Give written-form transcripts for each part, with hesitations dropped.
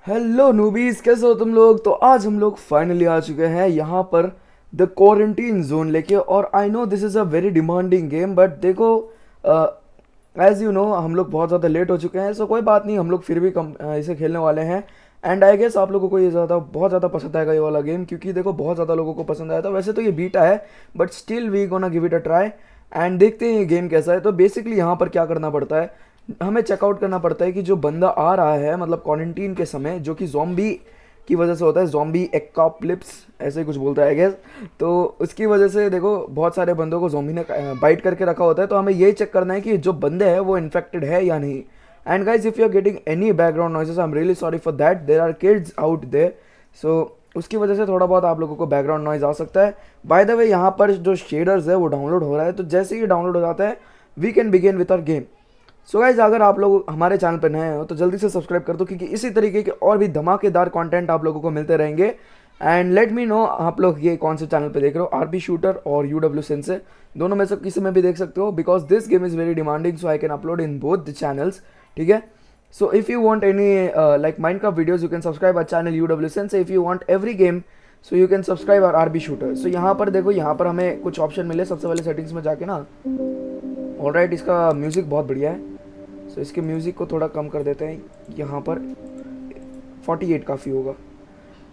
Hello नूबीज, कैसे हो तुम लोग। तो आज हम लोग फाइनली आ चुके हैं यहाँ पर द क्वारंटीन जोन लेके। और I know this is a very demanding game, but देखो एज यू नो हम लोग बहुत ज़्यादा लेट हो चुके हैं। सो कोई बात नहीं, हम लोग फिर भी इसे खेलने वाले हैं। एंड आई गेस आप लोगों को ये बहुत ज़्यादा पसंद आएगा ये वाला गेम, क्योंकि देखो बहुत ज़्यादा लोगों को पसंद आया था। वैसे तो ये बीटा है, but still we gonna give it a try and देखते हैं ये गेम कैसा है। तो बेसिकली यहाँ पर क्या करना पड़ता है, हमें चेकआउट करना पड़ता है कि जो बंदा आ रहा है, मतलब क्वारंटीन के समय, जो कि जॉम्बी की वजह से होता है, जॉम्बी एक्काप्लिप्स ऐसे ही कुछ बोलता है आई गेस। तो उसकी वजह से देखो बहुत सारे बंदों को जॉम्बी ने बाइट करके रखा होता है। तो हमें यही चेक करना है कि जो बंदे हैं वो इन्फेक्टेड है या नहीं। And guys, if you are getting any background noises, I am really sorry for that, there are kids out there. So उसकी वजह से थोड़ा बहुत आप लोगों को बैकग्राउंड नॉइज आ सकता है। बाय द वे, यहाँ पर जो शेडर्स है वो डाउनलोड हो रहा है, तो जैसे ही डाउनलोड हो जाता है we can begin with our game. So guys, अगर आप लोग हमारे चैनल पर नए हो तो जल्दी से सब्सक्राइब कर दो, क्योंकि इसी तरीके के और भी धमाकेदार कंटेंट आप लोगों को मिलते रहेंगे। एंड लेट मी नो आप लोग ये कौन से चैनल पे देख रहे हो, आरपी शूटर और यूडब्ल्यू सेंसे, दोनों में से किसी में भी देख सकते हो, because this game is very demanding, so I can upload in both the channels. ठीक है। So if you want any like Minecraft videos, you can subscribe our channel UW Sensei. If you want every game, so you can subscribe our RB Shooter. So यहाँ पर देखो, यहाँ पर हमें कुछ option मिले। सबसे पहले सेटिंग्स में जाके ना, ऑलराइट, इसका म्यूज़िक बहुत बढ़िया है। सो इसके म्यूज़िक को थोड़ा कम कर देते हैं, यहाँ पर 48 काफ़ी होगा।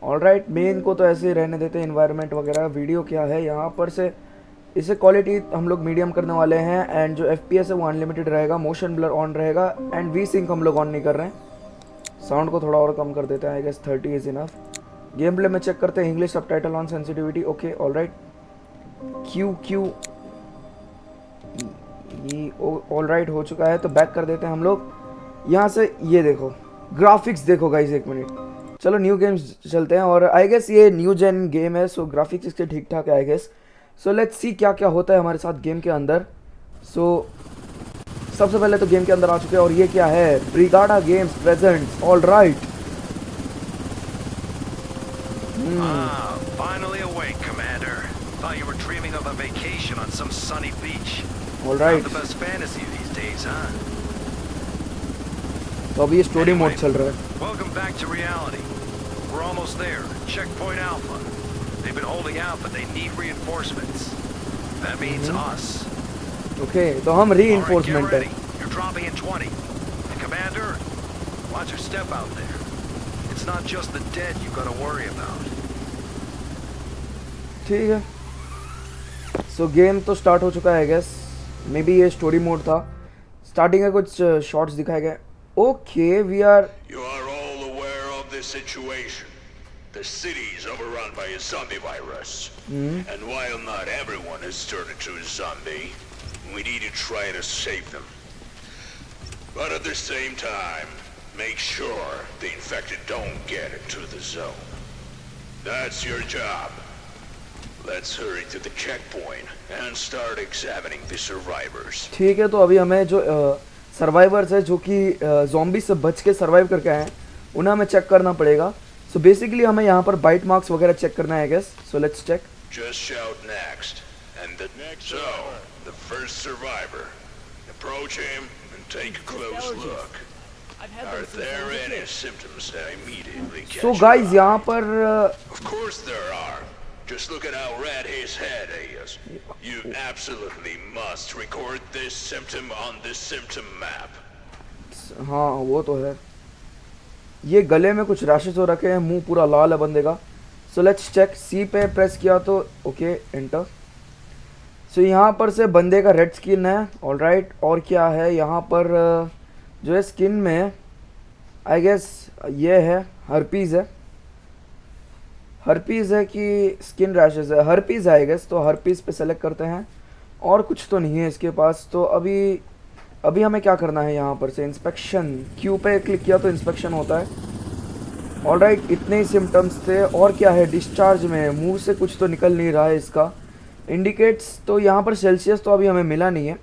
ऑलराइट, मेन को तो ऐसे ही रहने देते हैं, इन्वायरमेंट वगैरह। वीडियो क्या है यहाँ पर से, इसे क्वालिटी हम लोग मीडियम करने वाले हैं। एंड जो FPS है वो अनलिमिटेड रहेगा, मोशन ब्लर ऑन रहेगा, एंड वी सिंक हम लोग ऑन नहीं कर रहे हैं। साउंड को थोड़ा और कम कर देते हैं, I guess 30 is enough. Game play में चेक करते हैं, English subtitle on, sensitivity okay. Alright, क्यू क्यू ये ऑलराइट हो चुका है, तो बैक कर देते हैं हम लोग यहाँ से। ये देखो ग्राफिक्स, देखो गाइस, एक मिनट, चलो न्यू गेम्स चलते हैं। और आई गेस ये न्यू जेन गेम है, सो ग्राफिक्स इसके ठीक ठाक है I guess. So let's see क्या क्या होता है हमारे साथ गेम के अंदर। सो सबसे पहले तो गेम के अंदर आ चुके हैं, और ये क्या है, Brigada Games presents. Alright, finally awake, Commander. Thought you were dreaming of a vacation on some sunny beach. Alright. Not the best fantasy these days, huh? तो अभी ये स्टोरी मोड चल रहा है। Welcome back to reality. We're almost there. Checkpoint Alpha. They've been holding out, but they need reinforcements. That means us. Okay, तो हम All right, get reinforcement है। ready. You're dropping in 20. And Commander, watch your step out there. It's not just the dead you gotta worry about. ठीक है, सो game तो start हो चुका है I guess. Maybe ये स्टोरी मोड था। Starting में कुछ शॉट्स दिखाए गए। Okay, we are You are all aware of the situation. The city is overrun by a zombie virus. And while not everyone has turned into a zombie, we need to try to save them. But at the same time, make sure the infected don't get into the zone. That's your job. Let's hurry to the checkpoint and start examining the survivors. ठीक है। तो अभी हमें जो survivors है, जो कि zombie से बच के सर्वाइव करके आए हैं, उन्हें हमें चेक करना पड़ेगा। सो बेसिकली हमें यहाँ पर बाइट मार्क्स वगैरह चेक करना है I guess. So let's check. Just shout next. And the next. So, the first survivor. Approach him and take a close look. Are there any symptoms that immediately catch so your guys, eye? यहाँ पर Of course there are. Just look at how red his head is. You absolutely must record this symptom on the symptom map. हाँ वो तो है। ये गले में कुछ रैशेस हो रखे हैं, मुंह पूरा लाल है बंदे का। सो लेट्स चेक। सी पे प्रेस किया तो ओके, एंटर। सो यहाँ पर से बंदे का रेड स्किन है। ऑलराइट, और क्या है यहाँ पर जो है स्किन में, आई गेस ये है हर्पीज़ है। हर्पीज़ है कि स्किन रैशेस है, हर्पीज़ है आई गेस। तो हर्पीज़ पे सेलेक्ट करते हैं, और कुछ तो नहीं है इसके पास। तो अभी हमें क्या करना है, यहाँ पर से इंस्पेक्शन, क्यू पे क्लिक किया तो इंस्पेक्शन होता है। ऑलराइट, इतने ही सिम्टम्स थे। और क्या है, डिस्चार्ज में मुंह से कुछ तो निकल नहीं रहा है इसका, इंडिकेट्स। तो यहाँ पर सेल्सियस तो अभी हमें मिला नहीं है।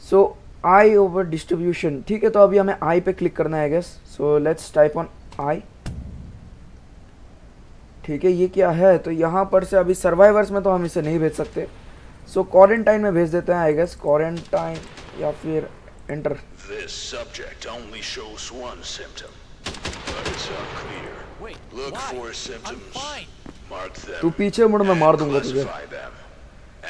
सो आई ओवर डिस्ट्रीब्यूशन, ठीक है। तो अभी हमें आई पे क्लिक करना है I guess. So let's type on I. ठीक है, ये क्या है, तो यहाँ पर से अभी सर्वाइवर्स में तो हम इसे नहीं भेज सकते। सो क्वारंटाइन में भेज देते हैं आई गेस, क्वारंटाइन, या फिर enter. This subject only shows one symptom. but it's unclear. Wait, Look why? for I'm symptoms. fine. Mark them. तू पीछे मुड़, मैं मार and दूंगा तुझे. classify them.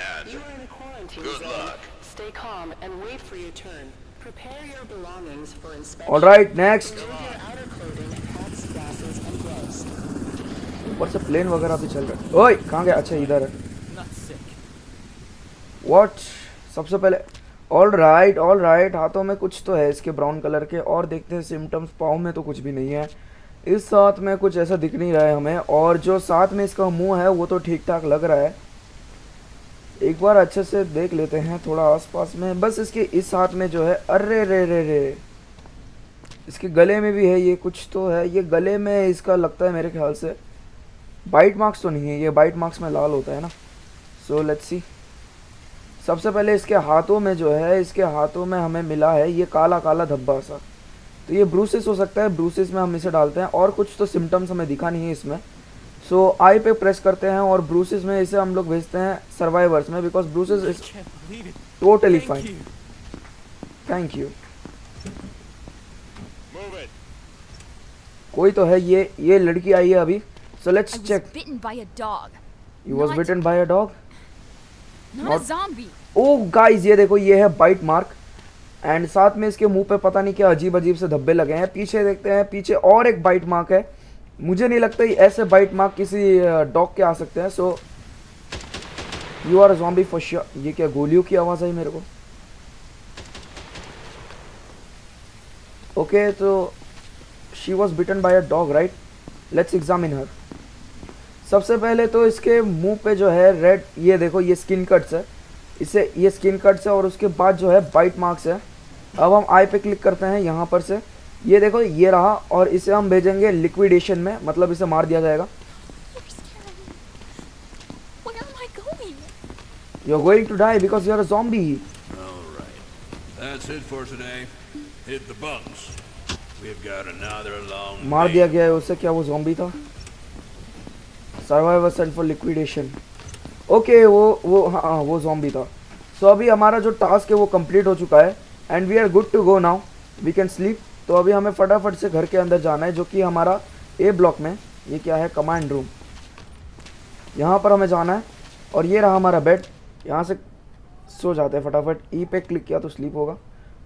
And You are in a quarantine good zone. luck. Stay calm and wait for your turn. Prepare your belongings for inspection. All right, next. Remove your outer clothing, hats, glasses, and gloves. ऊपर से plane वगैरह भी चल रहा है. ओए कहाँ गया? अच्छा इधर है. Not sick. What? सबसे पहले ऑल राइट हाथों में कुछ तो है इसके ब्राउन कलर के. और देखते हैं सिम्टम्स. पाँव में तो कुछ भी नहीं है. इस साथ में कुछ ऐसा दिख नहीं रहा है हमें. और जो साथ में इसका मुंह है वो तो ठीक ठाक लग रहा है. एक बार अच्छे से देख लेते हैं थोड़ा आसपास में. बस इसके इस हाथ में जो है, अरे रे इसके गले में भी है ये कुछ तो है. ये गले में इसका लगता है मेरे ख्याल से बाइट मार्क्स तो नहीं है. ये बाइट मार्क्स में लाल होता है ना. So let's see. सबसे पहले इसके हाथों में जो है, इसके हाथों में हमें मिला है ये काला काला धब्बा सा. तो ये ब्रूसेस हो सकता है. ब्रूसेस में हम इसे डालते हैं. और कुछ तो सिम्टम्स हमें दिखा नहीं है इसमें. सो आई पे प्रेस करते हैं और ब्रूसेस में इसे हम लोग भेजते हैं सर्वाइवर्स में. Because bruises I is can't believe it. Totally Thank fine. you. Thank you. move it. कोई तो है. ये लड़की आई है अभी. So I let's was check. bitten by a dog. You was Not- bitten by a dog. Not Not- a zombie. Oh guys ये देखो, ये है बाइट मार्क. एंड साथ में इसके मुंह पे पता नहीं क्या अजीब अजीब से धब्बे लगे हैं. पीछे देखते हैं, पीछे और एक बाइट मार्क है. मुझे नहीं लगता ऐसे बाइट मार्क किसी डॉग के आ सकते हैं. So you are a zombie for sure. ये क्या गोलियों की आवाज़ आई मेरे को. ओके तो she was bitten by a dog right. Let's examine her. सबसे पहले तो इसके मुंह पे जो है रेड, ये देखो ये स्किन कट्स है. इसे ये स्किन कट्स है. और उसके बाद जो है बाइट मार्क्स है. अब हम आई पे क्लिक करते हैं यहाँ पर से. ये देखो ये रहा. और इसे हम भेजेंगे लिक्विडेशन में, मतलब इसे मार दिया जाएगा. You're scaring me. Where am I going? You are going to die because you are a zombie. All right. That's it for today. Hit the bunks. We've got another long मार day. दिया गया है उसे. क्या वो zombie था? Survivor sent for liquidation. Okay वो हाँ वो ज़ॉम्बी था. सो अभी हमारा जो टास्क है वो कंप्लीट हो चुका है. And we are good to go now. We can sleep. तो अभी हमें फटाफट से घर के अंदर जाना है, जो कि हमारा ए ब्लॉक में. ये क्या है? Command room. यहाँ पर हमें जाना है. और ये रहा हमारा बेड. यहाँ से सो जाते हैं फटाफट. ई पे क्लिक किया तो स्लीप होगा.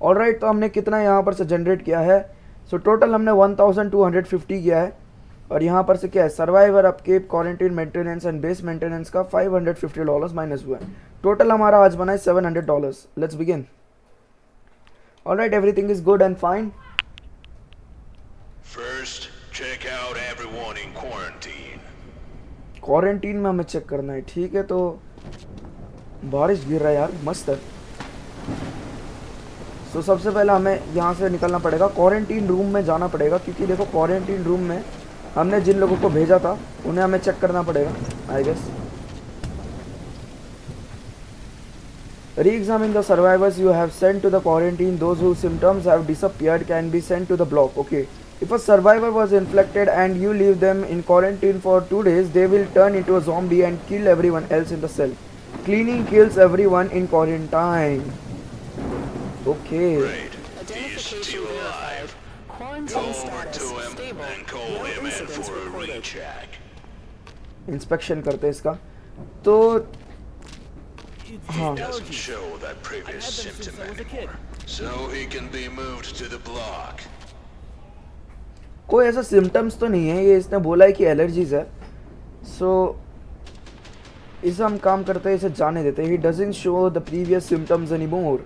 ऑलराइट, तो हमने कितना यहाँ पर से जनरेट किया है? सो टोटल हमने 1250 किया है. और यहाँ पर से क्या है? Survivor, upkeep, quarantine, maintenance and base maintenance का $550 माइनस हुआ है. टोटल हमारा आज बना है $700. Let's begin. Alright, everything is good and fine. First, check out everyone in quarantine. Quarantine में हमें चेक करना है. ठीक है, तो बारिश गिर रहा है यार, मस्त है. सो सबसे पहले हमें यहाँ से निकलना पड़ेगा. क्वारंटीन रूम में जाना पड़ेगा, क्योंकि देखो क्वारंटीन रूम में हमने जिन लोगों को भेजा था उन्हें हमें चेक करना पड़ेगा I guess. Re-examine the survivors you have sent to the quarantine. Those whose symptoms have disappeared can be sent to the block. Okay. If a survivor was infected and you leave them in quarantine for 2 days, they will turn into a zombie and kill everyone else in the cell. Cleaning kills everyone in quarantine. Okay. Great. He's Identification still verified. alive. Go Quarantine over status to him stable. and call No him in incidents for a reported. recheck. Inspection करते हैं इसका. तो It's Huh. just Doesn't allergies. show that I previous had them since symptom I was a kid. anymore. So he can be moved to the block. कोई ऐसा symptoms तो नहीं है. ये इसने बोला है कि एलर्जीज है. सो इसे हम काम करते हैं, इसे जाने देते हैं. He doesn't show the previous symptoms anymore.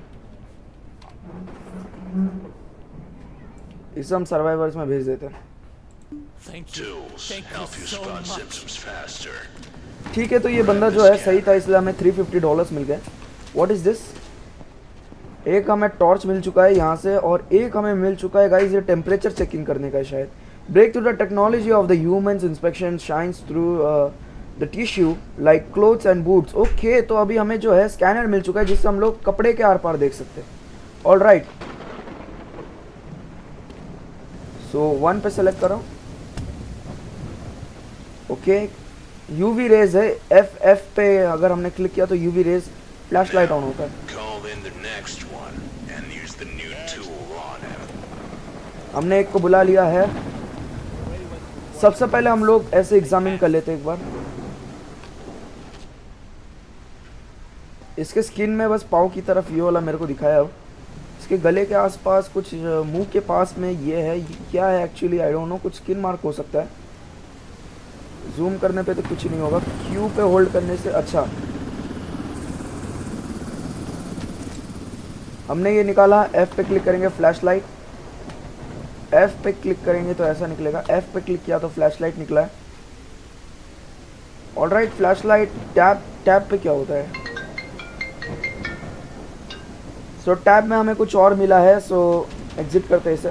इसे हम सर्वाइवर्स में भेज देते हैं. Thank you. Tools Thank you help you so spot much. symptoms faster. ठीक है, तो ये बंदा जो है सही था, इसलिए हमें $350 मिल गए. What is this? एक हमें टॉर्च मिल चुका है यहाँ से, और एक हमें मिल चुका है गाइस ये टेम्परेचर चेकिंग करने का है शायद. Break through the technology of the humans inspection shines through the tissue like clothes and boots. Okay, तो अभी हमें जो है स्कैनर मिल चुका है, जिससे हम लोग कपड़े के आर पार देख सकते हैं. ऑल राइट, सो 1 पे सेलेक्ट करो. ओके, यूवी रेज है. F पे अगर हमने क्लिक किया तो UV rays flash light on होता है. Call in the next one and use the new tool on him. हमने एक को बुला लिया है. सबसे पहले हम लोग ऐसे एग्जामिन कर लेते हैं एक बार। इसके स्किन में बस पाँव की तरफ ये वाला मेरे को दिखाया हो। इसके गले के आसपास कुछ मुंह के पास में ये है, क्या है एक्चुअली आई डोंट नो, कुछ स्किन मार्क हो सकता है। जूम करने पे तो कुछ नहीं होगा, क्यू पे होल्ड करने से। अच्छा हमने ये निकाला, एफ पे क्लिक करेंगे फ्लैश लाइट, एफ पे क्लिक करेंगे तो ऐसा निकलेगा, एफ पे क्लिक किया तो फ्लैश लाइट निकला है। Alright, flash light tab, tab पे क्या होता है? सो टैब में हमें कुछ और मिला है, सो एग्जिट करते हैं इसे।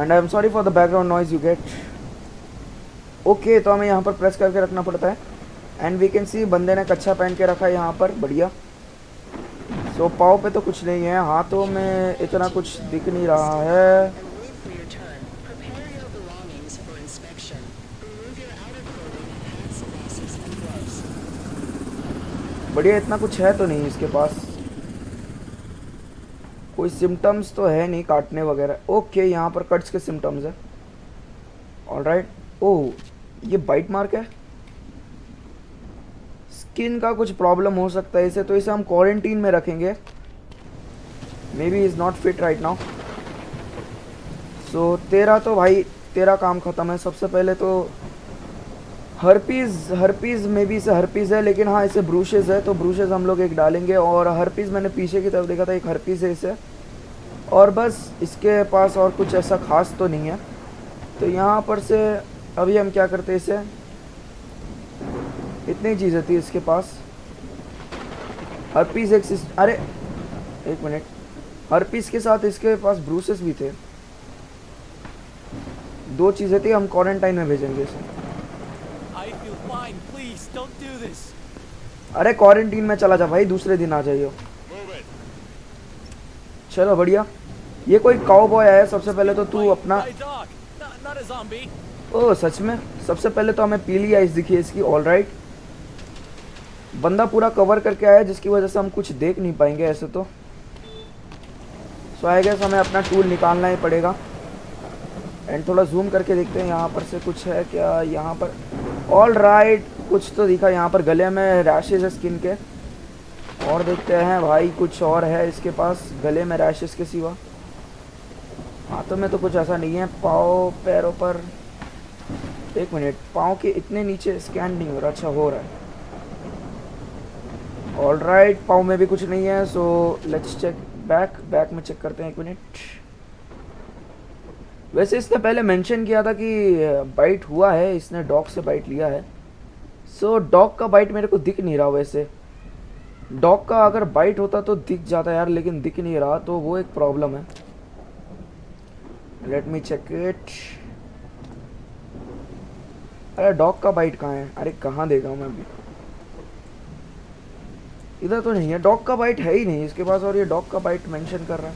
And I am sorry for the background noise you get. Okay, तो हमें यहाँ पर प्रेस करके रखना पड़ता है। एंड वी कैन सी बंदे ने कच्छा पहन के रखा है यहाँ पर, बढ़िया। सो पाँव पे तो कुछ नहीं है, हाथों में इतना कुछ दिख नहीं रहा है। And wait for your turn. Prepare your belongings for inspection. Remove your outer clothing, hats, glasses, and gloves. बढ़िया, इतना कुछ है तो नहीं इसके पास, कोई सिम्टम्स तो है नहीं काटने वगैरह। ओके, यहाँ पर कट्स के सिम्टम्स है। ऑलराइट, ओह ये बाइट मार्क है, स्किन का कुछ प्रॉब्लम हो सकता है इसे, तो इसे हम क्वारंटीन में रखेंगे। Maybe is not fit right now. So तेरा तो भाई तेरा काम ख़त्म है। सबसे पहले तो हर्पीज़ मे बी इसे हर्पीज़ है, लेकिन हाँ इसे ब्रूशेज़ है, तो ब्रूशेज़ हम लोग एक डालेंगे। और हर्पीज़ मैंने पीछे की तरफ देखा था, एक हर्पीज़ है इसे। और बस इसके पास और कुछ ऐसा खास तो नहीं है। तो यहाँ पर से अभी हम क्या करते हैं, इसे इतनी चीज़ें थी इसके पास। हर्पीज़ एक अरे एक मिनट, हर्पीज़ के साथ इसके पास ब्रूसेस भी थे, दो चीज़ें थी। हम क्वारंटाइन में भेजेंगे इसे। I feel fine. Please don't do this. अरे क्वारंटीन में चला जा भाई, दूसरे दिन आ जाइयो। चलो बढ़िया। ये कोई काउबॉय आया है। सबसे पहले तो तू अपना, My dog, not a zombie. ओह सच में, सबसे पहले तो हमें पीली आइस दिखी है इसकी। ऑलराइट, बंदा पूरा कवर करके आया जिसकी वजह से हम कुछ देख नहीं पाएंगे ऐसे तो। सो आई गेस हमें अपना टूल निकालना ही पड़ेगा। एंड थोड़ा जूम करके देखते हैं यहाँ पर से कुछ है क्या यहाँ पर। ऑलराइट, कुछ तो दिखा यहाँ पर, गले में रैशेज है स्किन के। और देखते हैं भाई, कुछ और है इसके पास गले में रैशेज के सिवा। हाथों में तो कुछ ऐसा नहीं है। पाँव पैरों पर, एक मिनट, पाँव के इतने नीचे स्कैन नहीं हो रहा। अच्छा हो रहा है। ऑलराइट, पाँव में भी कुछ नहीं है। सो लेट्स चेक बैक में चेक करते हैं, एक मिनट। वैसे इसने पहले मेंशन किया था कि बाइट हुआ है, इसने डॉग से बाइट लिया है। सो डॉग का बाइट मेरे को दिख नहीं रहा। वैसे डॉग का अगर बाइट होता तो दिख जाता यार, लेकिन दिख नहीं रहा, तो वो एक प्रॉब्लम है। Let me check it. अरे डॉग का बाइट कहाँ है? अरे कहाँ देखा हूँ मैं अभी, इधर तो नहीं है। डॉग का बाइट है ही नहीं इसके पास, और ये डॉग का बाइट मेंशन कर रहा है।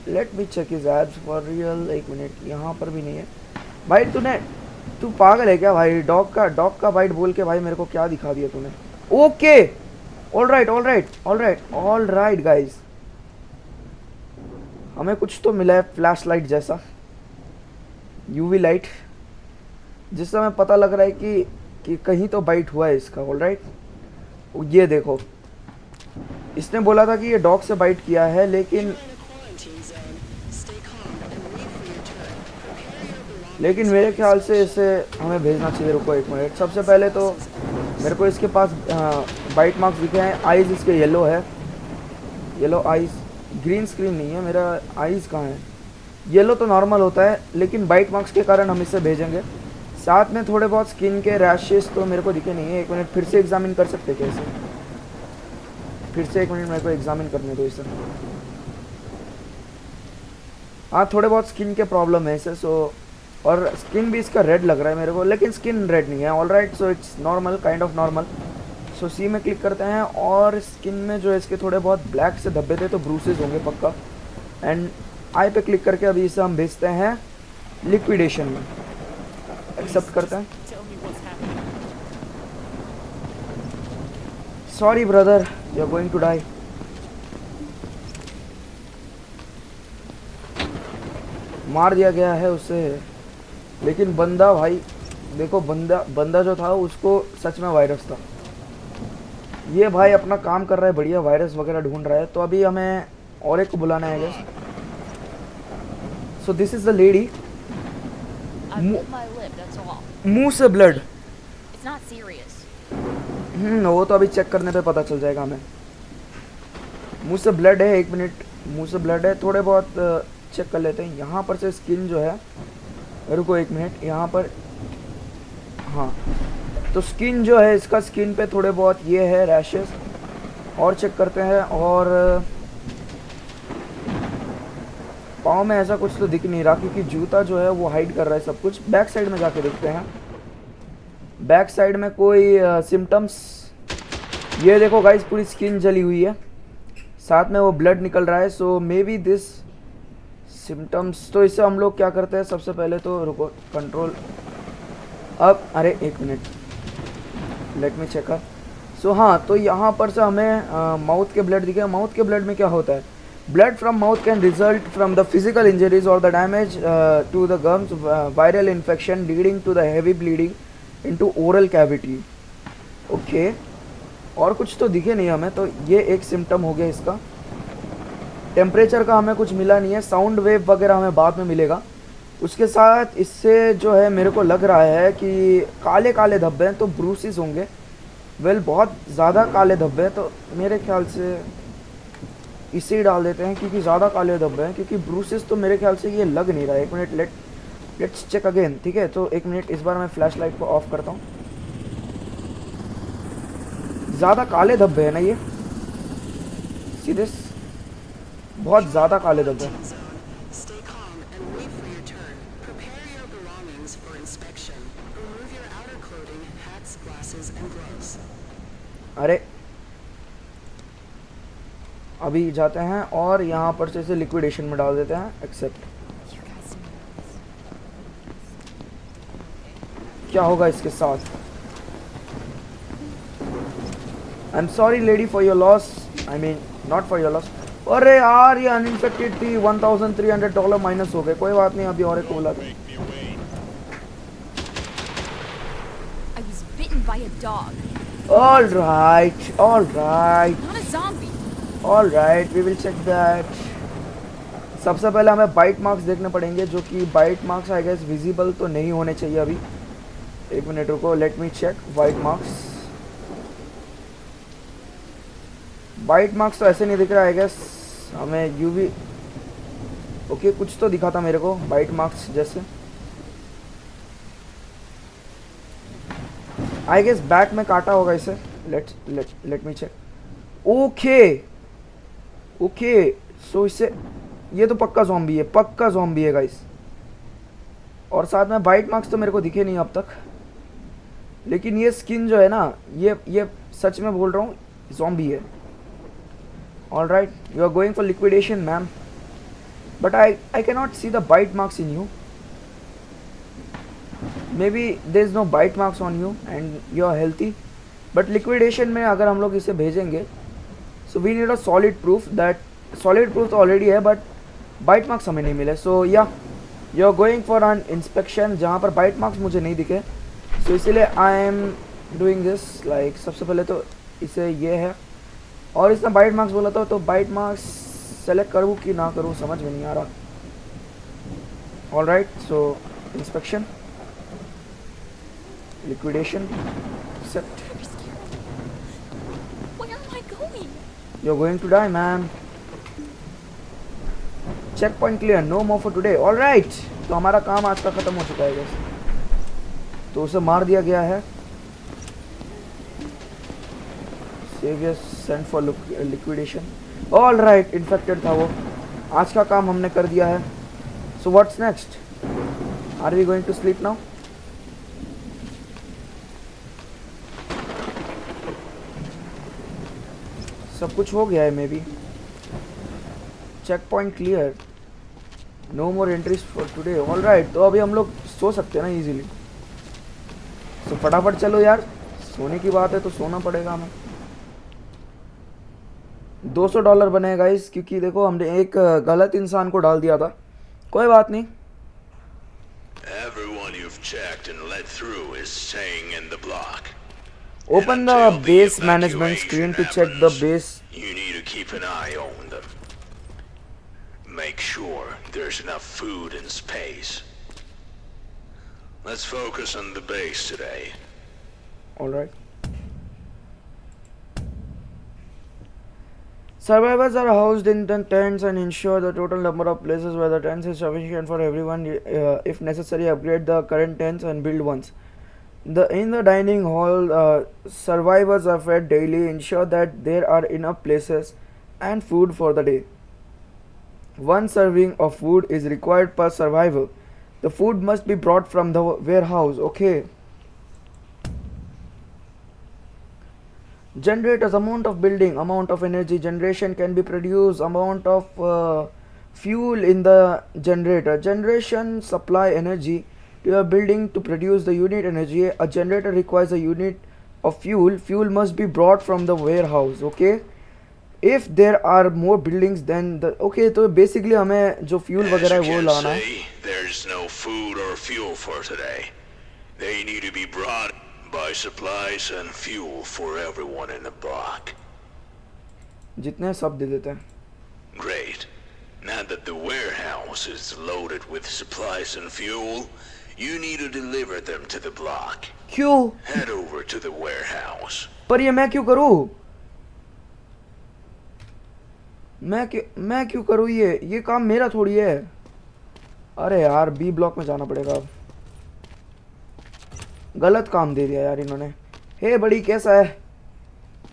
Let me check his abs for real. एक मिनट, यहाँ पर भी नहीं है भाई। तू पागल है क्या भाई? डॉग का बाइट बोल के भाई मेरे को क्या दिखा दिया तूने? ओके, ऑलराइट गाइस, हमें कुछ तो मिला है फ्लैश लाइट जैसा, यूवी लाइट, जिससे हमें पता लग रहा है कि कहीं तो बाइट हुआ है इसका। ऑलराइट, ये देखो, इसने बोला था कि ये डॉग से बाइट किया है, लेकिन मेरे ख्याल से इसे हमें भेजना चाहिए। रुको एक मिनट, सबसे पहले तो मेरे को इसके पास बाइट मार्क्स दिखे हैं। आइज़ इसके येलो है, येलो आइज़, ग्रीन स्क्रीन नहीं है। मेरा आइज़ कहाँ है? येलो तो नॉर्मल होता है, लेकिन बाइट मार्क्स के कारण हम इसे भेजेंगे। साथ में थोड़े बहुत स्किन के रैशेस तो मेरे को दिखे नहीं है। एक मिनट, फिर से एग्जामिन कर सकते कैसे? फिर से एक मिनट मेरे को एग्जामिन करने दो इसे। हाँ, थोड़े बहुत स्किन के प्रॉब्लम है इसे। सो और स्किन भी इसका रेड लग रहा है मेरे को, लेकिन स्किन रेड नहीं है। Alright, so it's normal, kind of normal. So सी में क्लिक करते हैं, और स्किन में जो है इसके थोड़े बहुत ब्लैक से धब्बे थे, तो ब्रूसेस होंगे पक्का। एंड आई पे क्लिक करके अभी इसे हम भेजते हैं लिक्विडेशन में। एक्सेप्ट करते हैं। Tell me what's happening. Sorry brother, you are going to die. मार दिया गया है उसे। लेकिन बंदा भाई देखो, बंदा जो था उसको सच में वायरस था। ये भाई अपना काम कर रहा है बढ़िया, वायरस वगैरह ढूंढ रहा है। तो अभी हमें और एक को बुलाना है guess. So this is the lady. I bit my lip, that's all. मुंह से ब्लड। It's not serious. वो तो अभी चेक करने पे पता चल जाएगा हमें। मुंह से ब्लड है, 1 मिनट। मुंह से ब्लड है, थोड़े बहुत चेक कर लेते हैं। यहाँ पर से स्किन जो है, रुको 1 मिनट, यहाँ पर हाँ, तो स्किन जो है इसका, स्किन पे थोड़े बहुत ये है रैशेस। और चेक करते हैं, और पाँव में ऐसा कुछ तो दिख नहीं रहा क्योंकि जूता जो है वो हाइड कर रहा है सब कुछ। बैक साइड में जाके देखते हैं, बैक साइड में कोई सिम्टम्स। ये देखो गाइस, पूरी स्किन जली हुई है, साथ में वो ब्लड निकल रहा है। सो मे बी दिस सिम्टम्स। तो इससे हम लोग क्या करते हैं, सबसे पहले तो रुको, कंट्रोल अब, अरे 1 मिनट, लेट मी चेक। सो हाँ, तो यहाँ पर से हमें माउथ के ब्लड दिखे। माउथ के ब्लड में क्या होता है, blood from mouth can result from the physical injuries और the damage to the gums, viral infection leading to the heavy bleeding into oral cavity. Okay, और कुछ तो दिखे नहीं हमें, तो ये एक सिम्टम हो गया इसका। टेम्परेचर का हमें कुछ मिला नहीं है, साउंड वेव वगैरह हमें बाद में मिलेगा। उसके साथ इससे जो है मेरे को लग रहा है कि काले काले धब्बे हैं, तो ब्रूसिस होंगे। वेल, बहुत ज़्यादा काले धब्बे हैं, तो मेरे ख्याल से इसे ही डाल देते हैं क्योंकि ज़्यादा काले धब्बे हैं। क्योंकि ब्रूसिस तो मेरे ख्याल से ये लग नहीं रहा है। 1 मिनट, लेट्स चेक अगेन, ठीक है। तो 1 मिनट, इस बार मैं फ्लैश लाइट को ऑफ करता हूँ। ज़्यादा काले धब्बे हैं ना ये, सीधे बहुत ज़्यादा काले धब्बे हैं। Stay calm and wait for your turn. Prepare your belongings for inspection. Remove your outer clothing, hats, glasses, and gloves. अरे अभी जाते हैं और यहाँ पर से इसे लिक्विडेशन में डाल देते हैं। Accept. You guys know this. क्या होगा इसके साथ? I am sorry lady for your loss, I mean not for your loss. अरे यार, ये अनइंफेक्टेड थी, $1300 माइनस हो गए। कोई बात नहीं, अभी और एक को बोला था। I was bitten by a dog, all right, all right, not a zombie. All right, we will check that. सबसे पहले हमें बाइट मार्क्स देखने पड़ेंगे, जो कि bite marks I guess visible तो नहीं होने चाहिए अभी। 1 मिनट रुको, let me check bite marks. Bite marks तो ऐसे नहीं दिख रहा है गेस हमें। यूवी ओके, कुछ तो दिखा था मेरे को बाइट मार्क्स जैसे। आई गेस बैक में काटा होगा इसे। Let me check. Okay okay, so इससे ये तो पक्का ज़ॉम्बी है, पक्का ज़ॉम्बी है गाइस। और साथ में बाइट मार्क्स तो मेरे को दिखे नहीं अब तक, लेकिन ये स्किन जो है ना, ये सच में बोल रहा हूँ ज़ॉम्बी है। All right, you are going for liquidation, ma'am. But I cannot see the bite marks in you. Maybe there is no bite marks on you and you are healthy. But liquidation में अगर हम लोग इसे भेजेंगे, so we need a solid proof that solid proof तो already है, but bite marks हमें नहीं मिले. So yeah, you are going for an inspection जहाँ पर bite marks मुझे नहीं दिखे. So इसीलिए I am doing this like सबसे पहले तो इसे ये है, और इसने बाइट मार्क्स बोला था, तो बाइट मार्क्स सेलेक्ट करूँ कि ना करूँ समझ में नहीं आ रहा। All right, so inspection, liquidation, accept. Where am I going? You are going to die ma'am. Checkpoint clear, no more for today. All right, तो हमारा काम आज का ख़त्म हो चुका है बस। तो उसे मार दिया गया है। Savior sent for liquidation. All right, infected था वो। आज का काम हमने कर दिया है। So what's next? Are we going to sleep now? सब कुछ हो गया है maybe. Checkpoint clear, no more entries for today. All right, तो अभी हम लोग सो सकते हैं ना इजीली। तो फटाफट चलो यार, सोने की बात है तो सोना पड़ेगा हमें। $200 बने गाइस, क्योंकि देखो हमने एक गलत इंसान को डाल दिया था। कोई बात नहीं। Everyone you've checked and let through is staying in the block. Open And the until base management evacuation screen to check the happens, base. You need to keep an eye on them. Make sure there's enough food and space. Let's focus on the base today. All right. Survivors are housed in the tents and ensure the total number of places where the tents is sufficient for everyone. If necessary, upgrade the current tents and build ones. In the dining hall, survivors are fed daily. Ensure that there are enough places and food for the day. One serving of food is required per survivor. The food must be brought from the warehouse. Okay. Generators, amount of building, amount of energy generation can be produced, amount of fuel in the generator. Generation supply energy to a building to produce the unit energy. A generator requires a unit of fuel. Fuel must be brought from the warehouse. Okay. If there are more buildings than the okay, तो basically हमें जो fuel As वगैरह you है वो can लाना है. see, there's no food or fuel for today. They need to be brought by supplies and fuel for everyone in the block. जितने सब दे देते हैं. Great. Now that the warehouse is loaded with supplies and fuel, you need to deliver them to the block. क्यों? Head over to the warehouse. पर ये मैं क्यों करूँ? मैं क्यों करूँ ये काम मेरा थोड़ी है. अरे यार बी ब्लॉक में जाना पड़ेगा अब. गलत काम दे दिया यार इन्होंने. हे बड़ी कैसा है?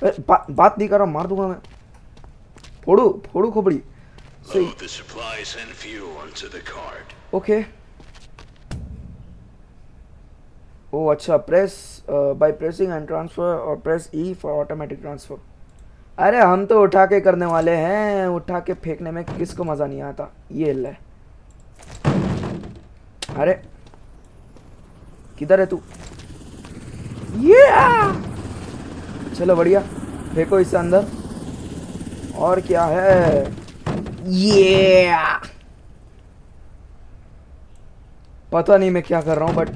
बात नहीं कर रहा, मार दूंगा मैं. फोड़ू खोपड़ी. Load the supplies and fuel onto the cart. Okay. ओ अच्छा, press by pressing end transfer और press E for automatic transfer. अरे हम तो उठा के करने वाले हैं, उठा के फेंकने में किसको मजा नहीं आता. ये ले. अरे किधर है तू? ये चलो बढ़िया, फेंको इससे अंदर. और क्या है? ये पता नहीं मैं क्या कर रहा हूँ, बट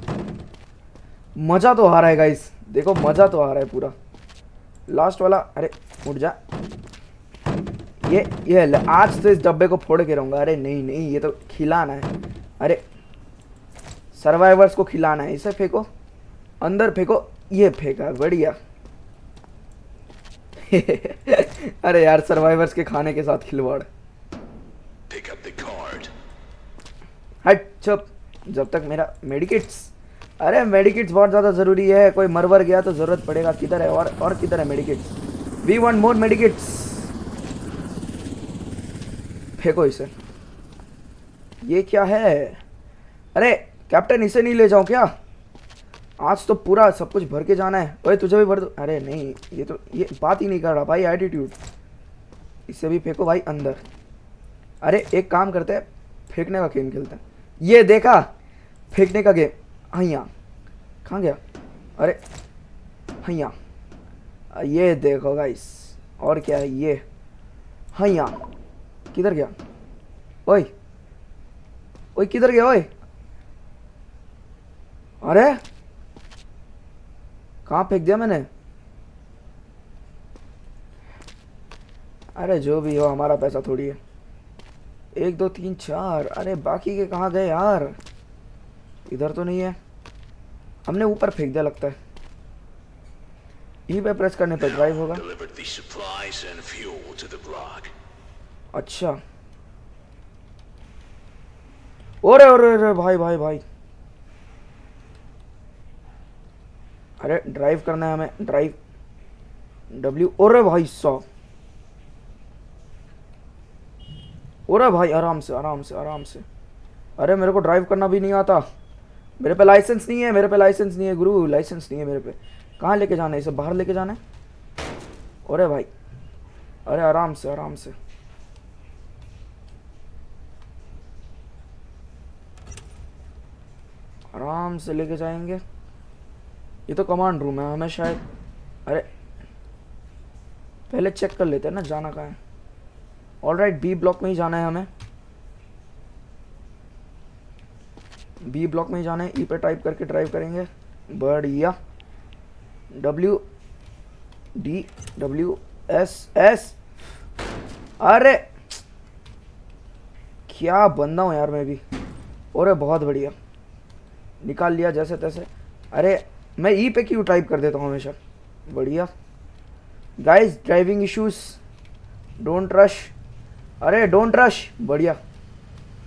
मजा तो आ रहा है गाइस. देखो मजा तो आ रहा है पूरा. लास्ट वाला. अरे उठ जा. ये ले. आज तो इस डब्बे को फोड़ के रहूंगा. अरे नहीं ये तो खिलाना है. अरे सर्वाइवर्स को खिलाना है. इसे फेंको अंदर, फेंको. ये फेंका, बढ़िया. अरे यार सर्वाइवर्स के खाने के साथ खिलवाड़. Pick up the cart. हट चुप. जब तक मेरा मेडिकेट्स. अरे मेडिकेट्स बहुत ज़्यादा ज़रूरी है. कोई मरवर गया तो ज़रूरत पड़ेगा. किधर है? और किधर है मेडिकेट्स? We want more मेडिकेट्स. फेंको इसे. ये क्या है? अरे कैप्टन इसे नहीं ले जाऊं क्या? आज तो पूरा सब कुछ भर के जाना है. ओए तुझे भी भर दो. अरे नहीं, ये बात ही नहीं कर रहा भाई. एटीट्यूड. इसे भी फेंको भाई अंदर. अरे एक काम करते हैं, फेंकने का गेम खेलते हैं. ये देखा, फेंकने का गेम. हैया कहाँ गया? अरे हैया. ये देखो गाइस. और क्या है ये? हैया किधर गया? ओए किधर गया? ओए अरे कहाँ फेंक दिया मैंने? अरे जो भी हो, हमारा पैसा थोड़ी है. 1 2 3 4. अरे बाकी के कहाँ गए यार? इधर तो नहीं है. हमने ऊपर फेंक दिया लगता है. ई पे प्रेस करने पर ड्राइव होगा. Deliver the supplies and fuel to the block. अच्छा. ओरे भाई. अरे ड्राइव करना है हमें. Drive W. ओरे भाई साहब. ओरे भाई आराम से. अरे मेरे को ड्राइव करना भी नहीं आता. मेरे पे लाइसेंस नहीं है गुरु. लाइसेंस नहीं है मेरे पे. कहाँ लेके जाना है इसे? बाहर लेके जाना है. ओरे भाई. अरे आराम से. आराम से लेके जाएंगे. ये तो कमांड रूम है. हमें शायद. अरे पहले चेक कर लेते हैं ना जाना कहाँ है. ऑलराइट, बी ब्लॉक में ही जाना है हमें. बी ब्लॉक में ही जाना है, ई पे टाइप करके ड्राइव करेंगे। बढ़िया। W D W S S. अरे क्या बंदा हूँ यार मैं भी। और बहुत बढ़िया, निकाल लिया जैसे तैसे। अरे मैं ई पे क्यों टाइप कर देता हूँ हमेशा। बढ़िया guys, driving issues, don't rush. अरे डोंट रश। बढ़िया।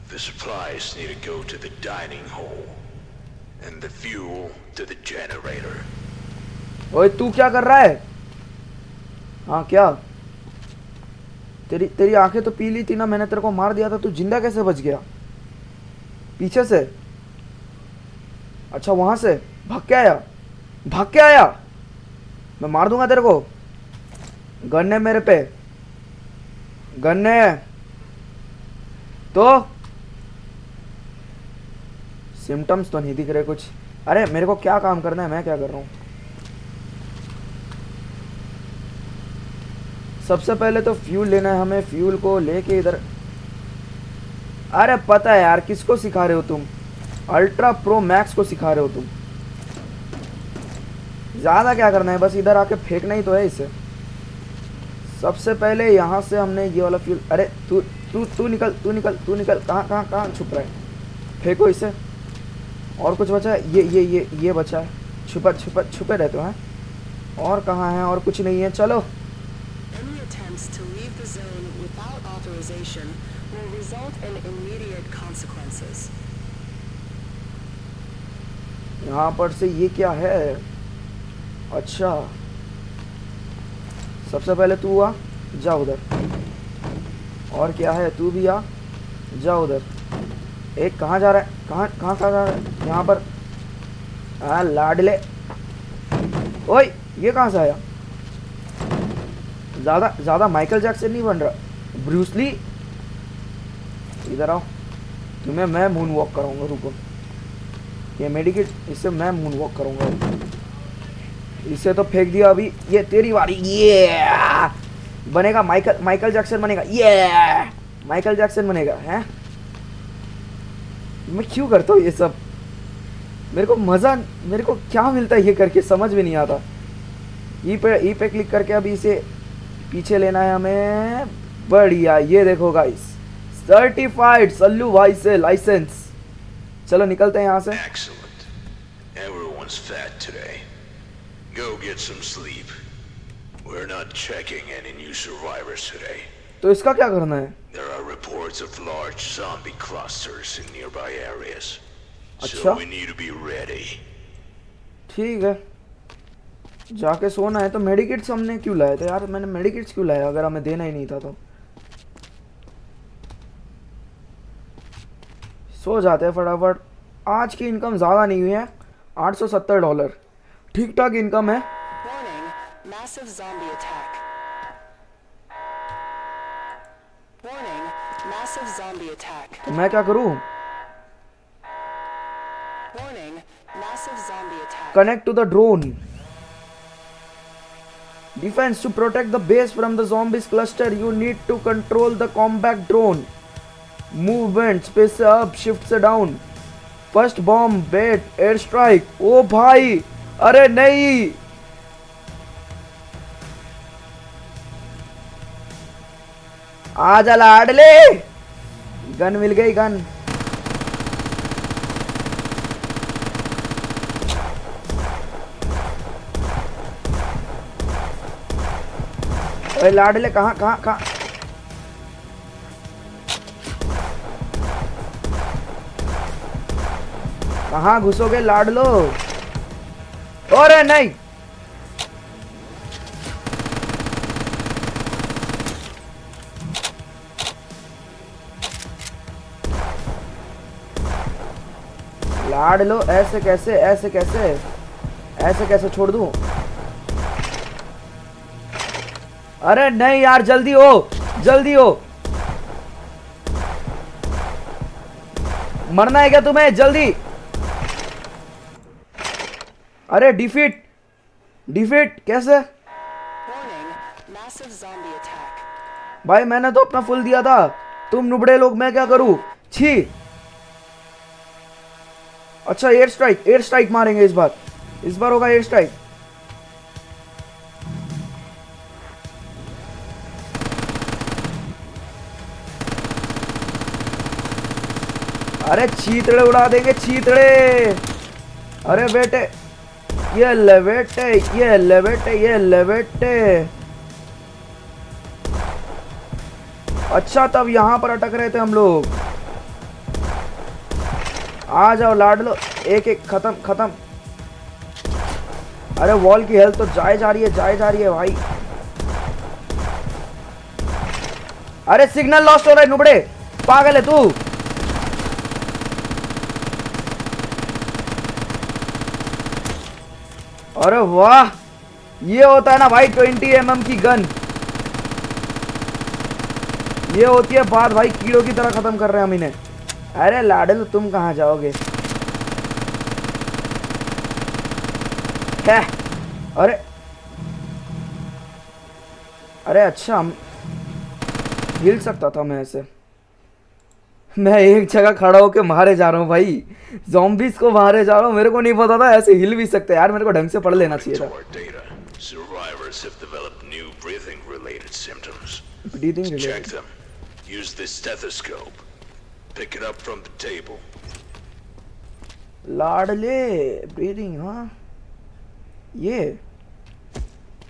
The supplies need to go to the dining hall, and the fuel to the generator. ओए तू क्या कर रहा है? हाँ क्या? तेरी आंखें तो पीली थी ना, मैंने तेरे को मार दिया था, तू जिंदा कैसे बच गया? पीछे से? अच्छा वहां से भाग के आया? भाग के आया? मैं मार दूंगा तेरे को। गन है मेरे पे, गन है तो। सिम्टम्स तो नहीं दिख रहे कुछ। अरे मेरे को क्या काम करना है, मैं क्या कर रहा हूँ। सबसे पहले तो फ्यूल लेना है हमें, फ्यूल को लेके इधर। अरे पता है यार किसको सिखा रहे हो तुम? अल्ट्रा प्रो मैक्स को सिखा रहे हो तुम। ज़्यादा क्या करना है, बस इधर आके फेंकना ही तो है इसे। सबसे पहले यहाँ से हमने ये वाला फ्यूल। अरे तू तू तू निकल, तू निकल, तू निकल। कहाँ कहाँ कहाँ छुप रहा है? फेंको इसे। और कुछ बचा है? ये बचा है। छुपे रहते हो हैं। और कहाँ है? और कुछ नहीं है। चलो। Any attempts to leave the zone without authorization will result in immediate consequences. यहाँ पर से ये क्या है? अच्छा सबसे पहले तू आ, जा उधर। और क्या है? तू भी आ, जा उधर। एक कहाँ जा रहा है? कहाँ जा रहा है? यहाँ पर। लाडले। ओए ये कहाँ से आया? ज़्यादा माइकल जैक्सन नहीं बन रहा। ब्रूस ली इधर आओ, तुम्हें मैं मून वॉक कराऊंगा। रुको, ये मेडिकेट, इससे मैं मून वॉक करूंगा। इसे तो फेंक दिया अभी, ये तेरी बारी। ये बनेगा माइकल जैक्सन बनेगा। ये माइकल जैक्सन बनेगा हैं? मैं क्यों करता हूँ ये सब? मेरे को क्या मिलता है ये करके, समझ में नहीं आता। ई पे क्लिक करके अभी इसे पीछे लेना है हमें। बढ़िया, ये देखो गाइस, सर्टिफाइड सल्लू भाई से लाइसेंस। चलो निकलते हैं यहाँ से। Excellent. Everyone's fat today. Go get some sleep. We're not checking any new survivors today. तो इसका क्या करना है? There are reports of large zombie clusters in nearby areas. अच्छा। So we need to be ready. ठीक है, जाके सोना है। तो मेडिकेट्स हमने क्यों लाए थे यार? मैंने मेडिकेट्स क्यों लाया अगर हमें देना ही नहीं था तो? सो जाते हैं फटाफट। आज की इनकम ज़्यादा नहीं हुई है, $870। ठीक ठाक इनकम है। Warning, massive zombie attack. Warning, massive zombie attack. तो मैं क्या करूँ? Warning, massive zombie attack. Connect to the drone. Defense: to protect the base from the zombies cluster, you need to control the combat drone. Movement: space से up, shift से down. First bomb, bait, air strike. ओ भाई, अरे नहीं, आजा लाडले। Gun मिल गई, gun. अरे लाडले कहाँ कहाँ कहाँ? कहाँ घुसोगे लाडलो? अरे नहीं, लाडलो ऐसे कैसे, ऐसे कैसे, ऐसे कैसे छोड़ दूं? अरे नहीं यार, जल्दी हो, जल्दी हो। मरना है क्या तुम्हें? जल्दी। अरे डिफीट, डिफीट कैसे? Warning, massive zombie attack. भाई मैंने तो अपना फुल दिया था, तुम नुबड़े लोग, मैं क्या करूं? छी। अच्छा एयर स्ट्राइक मारेंगे इस बार होगा एयर स्ट्राइक। अरे चीतड़े उड़ा देंगे चीतड़े। अरे बेटे ये ले बेटे ये ले बेटे ये ले बेटे। अच्छा तब यहाँ पर अटक रहे थे हम लोग। आ जाओ लाडलो, एक एक खत्म। अरे वॉल की हेल्थ तो जाए जा रही है भाई। अरे सिग्नल लॉस्ट हो रहा है नुबड़े, पागल है तू। अरे वाह, ये होता है ना भाई 20 mm की गन। ये होती है बात भाई, कीड़ों की तरह खत्म कर रहे हैं हम इन्हें। अरे लाडल तुम कहाँ जाओगे? है अरे अच्छा हम हिल सकता था मैं ऐसे। मैं एक जगह खड़ा होके मारे जा रहा हूँ भाई, ज़ॉम्बीज़ को मारे जा रहा हूँ। मेरे को नहीं पता था ऐसे हिल भी सकते यार, मेरे को ढंग से पढ़ लेना चाहिए था। Survivors have developed new breathing-related symptoms. Breathing Check related. them. Use the stethoscope. Pick it up from the table. लाडले ब्रीदिंग, हाँ ये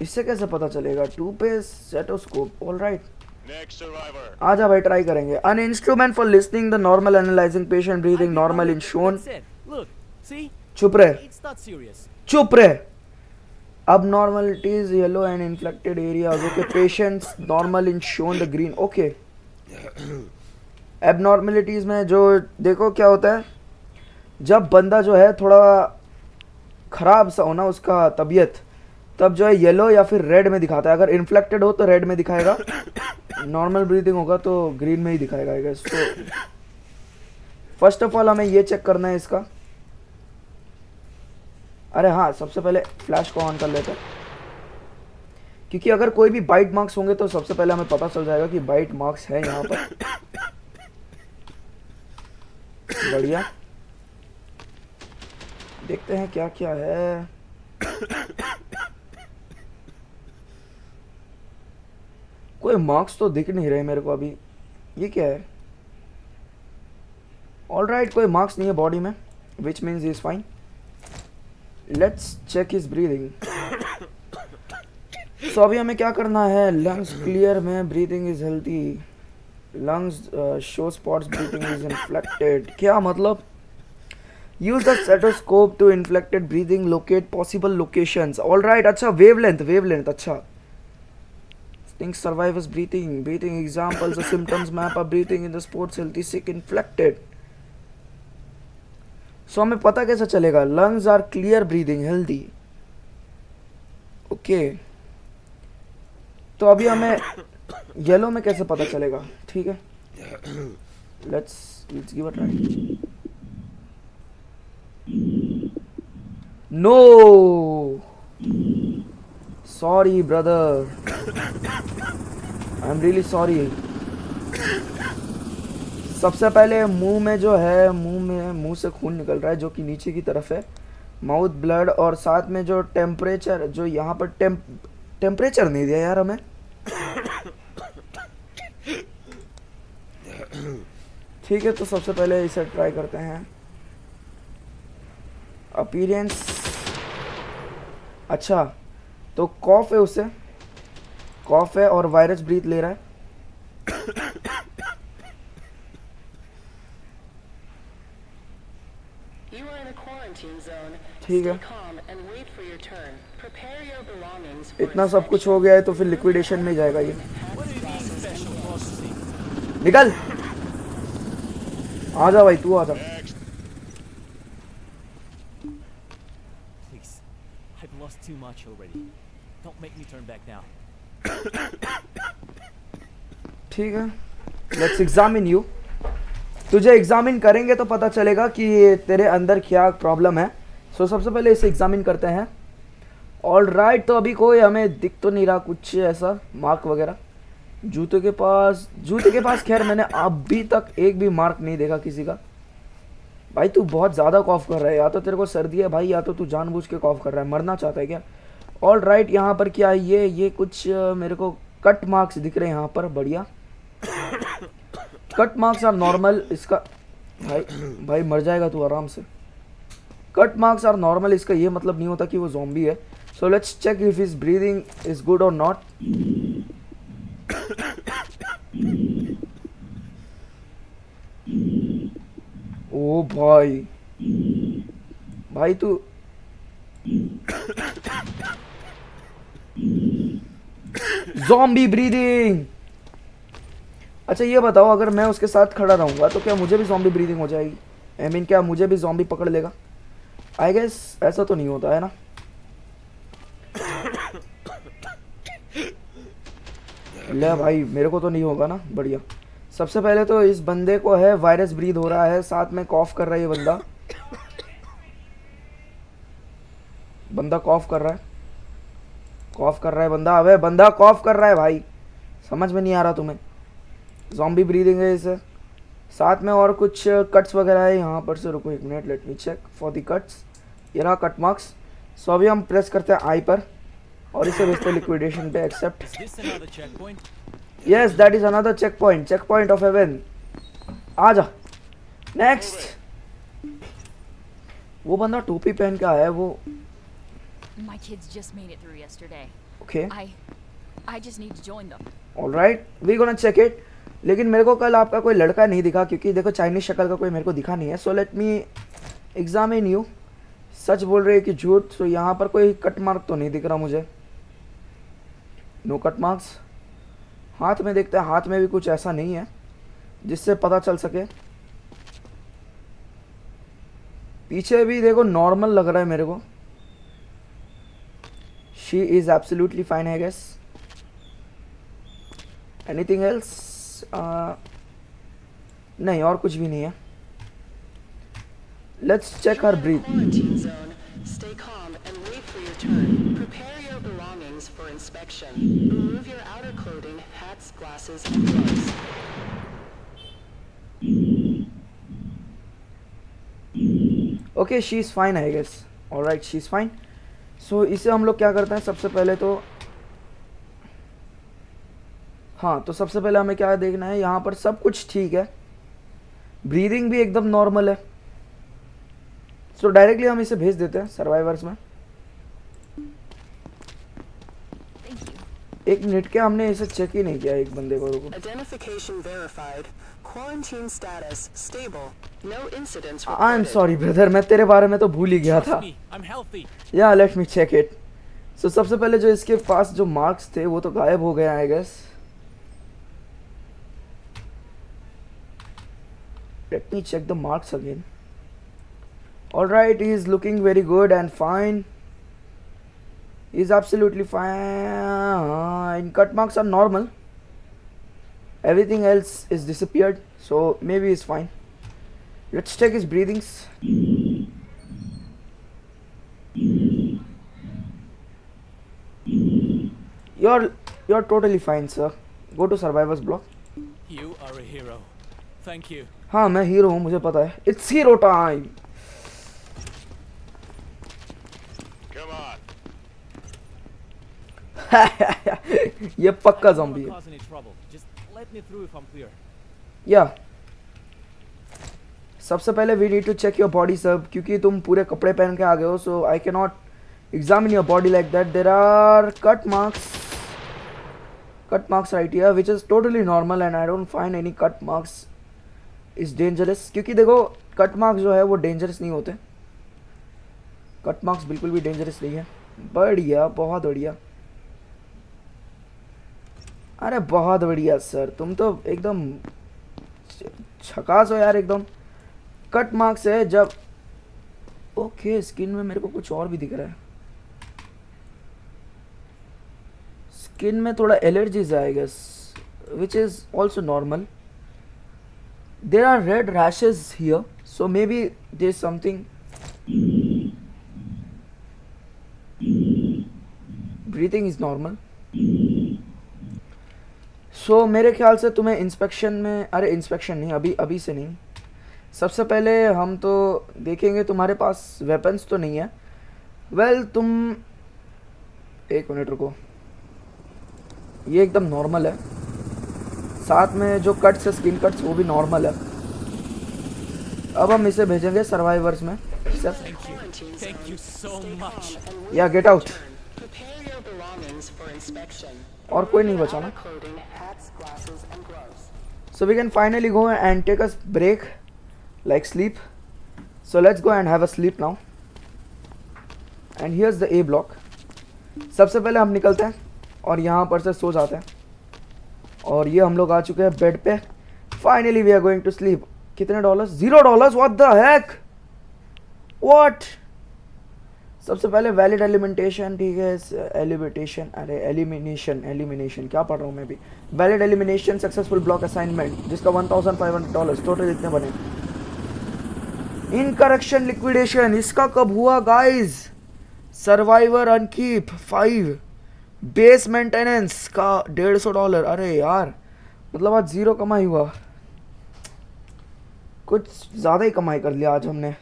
इससे कैसे पता चलेगा? 2 पे स्टेथोस्कोप, ऑलराइट। Next survivor. आजा भाई ट्राई करेंगे। An instrument for listening the normal analyzing patient breathing normal in shown। That's it. Look, see? चुप रहे, It's not serious. चुप रहे। Abnormalities yellow and inflected areas, okay, patients normal in shown the green, okay। Abnormalities में जो देखो क्या होता है, जब बंदा जो है थोड़ा खराब सा होना उसका तबीयत, तब जो है येलो या फिर रेड में दिखाता है। अगर इन्फ्लेक्टेड हो तो रेड में दिखाएगा, नॉर्मल ब्रीदिंग होगा तो ग्रीन में ही दिखाएगा आई गेस। तो फर्स्ट ऑफ ऑल हमें ये चेक करना है इसका। अरे हाँ, सबसे पहले फ्लैश को ऑन कर लेते हैं, क्योंकि अगर कोई भी बाइट मार्क्स होंगे तो सबसे पहले हमें पता चल जाएगा कि बाइट मार्क्स है यहाँ पर। बढ़िया, देखते हैं क्या क्या है। कोई मार्क्स तो दिख नहीं रहे मेरे को अभी। ये क्या है? ऑलराइट, कोई मार्क्स नहीं है बॉडी में, which means he is fine. Let's check his breathing. So अभी हमें क्या करना है? लंग्स क्लियर में, breathing is healthy, lungs show spots, breathing is inflected. क्या मतलब? Use the stethoscope to inflected breathing, locate possible locations. Alright, अच्छा wavelength, अच्छा। Think survivors breathing examples of symptoms map up breathing in the sports healthy sick inflected। So हमें पता कैसे चलेगा? lungs are clear breathing healthy, okay. तो अभी हमें yellow में कैसे पता चलेगा? ठीक है, let's give a try। No, sorry brother, I'm really sorry। सबसे पहले मुंह में जो है, मुंह से खून निकल रहा है जो कि नीचे की तरफ है, माउथ ब्लड, और साथ में जो टेम्परेचर, जो यहाँ पर टेम्परेचर नहीं दिया यार हमें। ठीक है, तो सबसे पहले इसे ट्राई करते हैं। अपीयरेंस, अच्छा तो कॉफ है, उससे कॉफ है और वायरस ब्रीथ ले रहा है। You are in a quarantine zone. ठीक है, Stay calm and wait for your turn. Prepare your belongings for इतना सब कुछ हो गया है तो फिर लिक्विडेशन में जाएगा ये। What do you mean special processing? निकल, आजा भाई, तू आजा। Please, I've lost too much already. Don't make me turn back now. ठीक है, लेट्स एग्जामिन यू। तुझे एग्जामिन करेंगे तो पता चलेगा कि तेरे अंदर क्या प्रॉब्लम है। सो सबसे पहले इसे एग्जामिन करते हैं। ऑलराइट, तो अभी कोई हमें दिख तो नहीं रहा कुछ ऐसा मार्क वगैरह। जूते के पास खैर मैंने अभी तक एक भी मार्क नहीं देखा किसी का। भाई तू बहुत ज़्यादा कॉफ कर रहा है, या तो तेरे को सर्दी है भाई, या तो तू जानबूझ के कॉफ कर रहा है, मरना चाहता है क्या? ऑल राइट, यहाँ पर क्या है ये कुछ मेरे को कट मार्क्स दिख रहे हैं यहाँ पर, बढ़िया। कट मार्क्स आर नॉर्मल, इसका भाई भाई मर जाएगा तू आराम से। कट मार्क्स आर नॉर्मल, इसका ये मतलब नहीं होता कि वो ज़ॉम्बी है। So let's check if his breathing is good और नॉट। ओ भाई, भाई तू ज़ॉम्बी ब्रीदिंग। अच्छा ये बताओ, अगर मैं उसके साथ खड़ा रहूंगा तो क्या मुझे भी ज़ॉम्बी ब्रीदिंग हो जाएगी? आई मीन क्या मुझे भी ज़ॉम्बी पकड़ लेगा? आई गेस ऐसा तो नहीं होता है ना। ले भाई मेरे को तो नहीं होगा ना, बढ़िया। सबसे पहले तो इस बंदे को है वायरस ब्रीद हो रहा है, साथ में कॉफ कर रहा है ये बंदा। बंदा कॉफ कर रहा है, कॉफ कर रहा है बंदा। अबे बंदा कॉफ कर रहा है भाई, समझ में नहीं आ रहा तुम्हें? ज़ॉम्बी ब्रीदिंग है इसे, साथ में और कुछ कट्स वगैरह है यहाँ पर से। रुको एक मिनट, let me check for the cuts. ये रहा कट मार्क्स। सो अभी हम प्रेस करते हैं आई पर और इसे भेजते हैं लिक्विडेशन पे, accept. Is this another checkpoint? Yes that is another checkpoint, checkpoint of heaven. आ जा नेक्स्ट। वो बंदा टोपी पहन के आया है वो। My kids just made it through yesterday. Okay I just need to join them. Alright, we gonna check it. लेकिन मेरे को कल आपका कोई लड़का नहीं दिखा, क्योंकि देखो चाइनीज शक्ल का कोई मेरे को दिखा नहीं है। So let me examine you. सच बोल रहे हैं कि झूठ? सो यहाँ पर कोई कट मार्क तो नहीं दिख रहा मुझे, नो कट मार्क्स। हाथ में देखते हैं, हाथ में भी कुछ ऐसा नहीं है जिससे पता चल सके। पीछे भी देखो नॉर्मल लग रहा है मेरे को। She is absolutely fine I guess. Anything else? नहीं, और कुछ भी नहीं है। Let's check her breath. Quarantine zone. Stay calm and wait for your turn. Prepare your belongings for inspection. Remove your outer clothing, hats, glasses, and gloves. Okay she is fine I guess. Alright she is fine. So इसे हम लोग क्या करते हैं सबसे पहले तो, हाँ तो सबसे पहले हमें क्या देखना है, यहाँ पर सब कुछ ठीक है, ब्रीदिंग भी एकदम नॉर्मल है। सो डायरेक्टली हम इसे भेज देते हैं सर्वाइवर्स में। Thank you. एक मिनट के, हमने इसे चेक ही नहीं किया एक बंदे को। रुको, Identification verified. Quarantine status stable. No incidents I am reported. Sorry brother, मैं तेरे बारे में तो भूल ही गया था। Trust me, I'm healthy. या लेट मी चेक इट। सो सबसे पहले जो इसके पास जो मार्क्स थे वो तो गायब हो गए I guess. Let me check the marks again. Alright, he is looking very good and fine. He is absolutely fine. Cut marks are normal. Everything else is disappeared, so maybe he's fine. Let's check his breathings. You're totally fine, sir. Go to survivors block. You are a hero. Thank you. हाँ मैं hero हूँ, मुझे पता है। It's hero time. Come on. ये पक्का I don't zombie wanna है। cause any trouble. Just let me through if I'm clear. या सबसे पहले we need to check your body सब, क्योंकि तुम पूरे कपड़े पहन के आ गए हो। So I can not examine your body like that. There are cut marks right here which is totally normal and I don't find any cut marks is dangerous. क्योंकि देखो कट मार्क्स जो है वो डेंजरस नहीं होते, cut marks बिल्कुल भी dangerous नहीं है। बढ़िया, बहुत बढ़िया। अरे बहुत बढ़िया सर, तुम तो एकदम झकास हो यार एकदम। कट मार्क्स है जब, ओके स्किन में मेरे को कुछ और भी दिख रहा है। स्किन में थोड़ा एलर्जीज है I guess, which is also normal. There are red rashes here, so maybe there is something. Breathing is normal. So मेरे ख्याल से तुम्हें इंस्पेक्शन में, अरे इंस्पेक्शन नहीं, अभी से नहीं, सबसे पहले हम तो देखेंगे तुम्हारे पास वेपन्स तो नहीं है। वेल तुम एक मिनट रुको, ये एकदम नॉर्मल है, साथ में जो कट्स है स्किन कट्स वो भी नॉर्मल है। अब हम इसे भेजेंगे सर्वाइवर्स में। Quarantine Thank zone. you so Stay much. calm and wait Yeah, for get your out. turn. Prepare your belongings for inspection. और कोई नहीं Remove बचा your ना। outer clothing, hats, glasses, and gloves. So we can finally go and take a break, like sleep. So let's go and have a sleep now. And here's the A block. सबसे पहले हम निकलते हैं और यहाँ पर से सो जाते हैं। और ये हम लोग आ चुके हैं बेड पे। Finally we are going to sleep. कितने dollars? $0। What the heck, what? सबसे पहले वैलिड एलिमिनेशन, ठीक है, एलिमिनेशन, अरे एलिमिनेशन क्या पढ़ रहा हूँ मैं भी। Valid elimination successful block assignment, जिसका $1500 टोटल इतने बने। इनकरेक्शन लिक्विडेशन, इसका कब हुआ गाइस? सर्वाइवर अनकीप 5, बेस मेंटेनेंस का $150। अरे यार, मतलब आज 0 कमाई हुआ, कुछ ज़्यादा ही कमाई कर लिया आज हमने।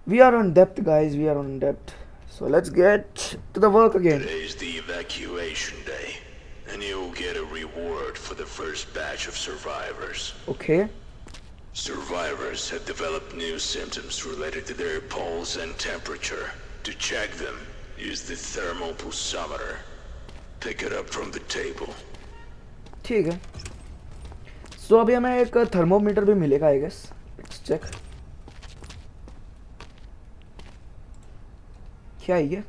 We are on depth guys, we are on depth. So let's get to the work again. Today's the evacuation day, and you'll get a reward for the first batch of survivors. Okay. Survivors have developed new symptoms related to their pulse and temperature. To check them, use the thermal pulsometer. Pick it up from the table. ठीक है। So अभी हमें एक thermometer भी मिलेगा I guess. Let's check. क्या है ये?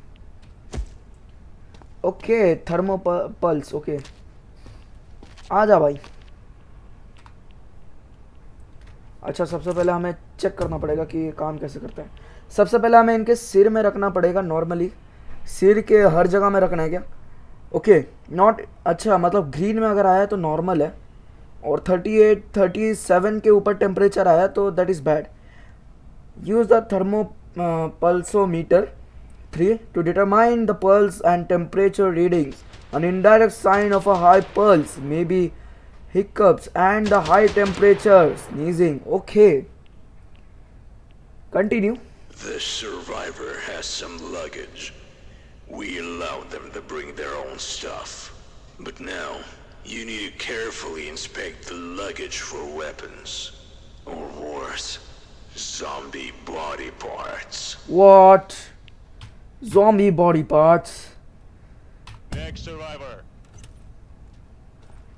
Okay, thermo pulse. ओके, आ जा भाई। अच्छा, सबसे पहले हमें चेक करना पड़ेगा कि ये काम कैसे करता है। सबसे पहले हमें इनके सिर में रखना पड़ेगा। नॉर्मली सिर के हर जगह में रखना है क्या? ओके, नॉट, अच्छा मतलब ग्रीन में अगर आया तो नॉर्मल है, और 38 37 के ऊपर टेम्परेचर आया तो that is bad. Use the thermo pulsometer 3 to determine the pulse and temperature readings. An indirect sign of a high pulse may be hiccups and the high temperature, sneezing. Okay. Continue. The survivor has some luggage. We allowed them to bring their own stuff. But now, you need to carefully inspect the luggage for weapons. Or worse, zombie body parts. What? Zombie body parts. Next survivor.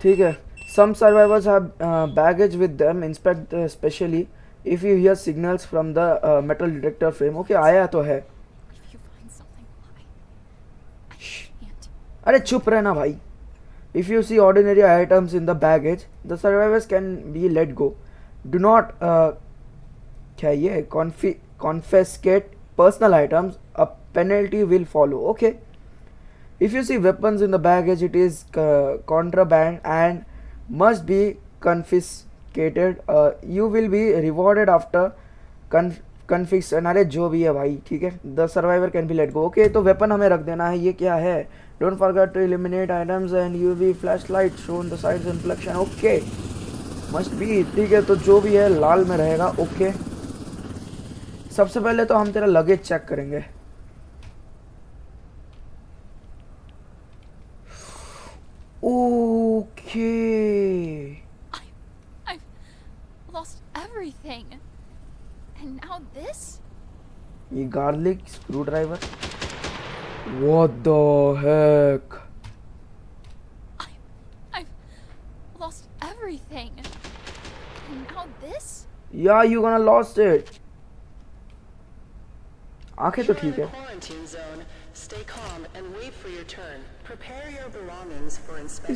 ठीक है. Some survivors have baggage with them. Inspect especially if you hear signals from the metal detector frame. Okay, आया तो है. If you find something, I can't. अरे चुप रहना भाई. If you see ordinary items in the baggage, the survivors can be let go. Do not क्या ये confiscate personal items. A penalty will follow. Okay. If you see weapons in the baggage, it is contraband and must be confiscated. You will be rewarded after confiscation. अरे जो भी है भाई, ठीक है. The survivor can be let go. Okay, तो weapon हमें रख देना है. ये क्या है? Don't forget to eliminate items and UV flashlight shown the sides inflection. Okay, must be. ठीक है, तो जो भी है लाल में रहेगा. Okay. सबसे पहले तो हम तेरा लगेज चेक करेंगे. Okay. I've lost everything. And now this? ये garlic screwdriver. What the heck? I've lost everything. And now this? Yeah, you gonna lost it. आंखें तो You're ठीक in a है. quarantine zone. Stay calm and wait for your turn. Prepare your belongings for inspection.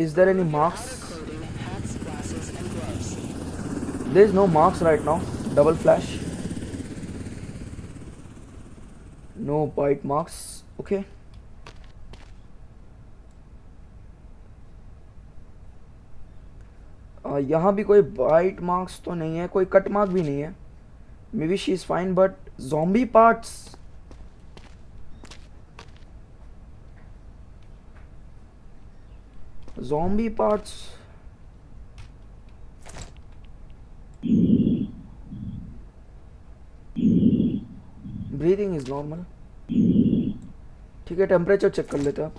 Is there any Remove your marks? outer clothing, hats, glasses, and gloves. There is no marks right now. Double flash. No bite marks. Okay. यहाँ भी कोई bite marks तो नहीं है, कोई cut mark भी नहीं है. May be she is fine, but zombie parts. Zombie parts. Breathing is normal. ठीक है, टेम्परेचर चेक कर लेते हैं आप।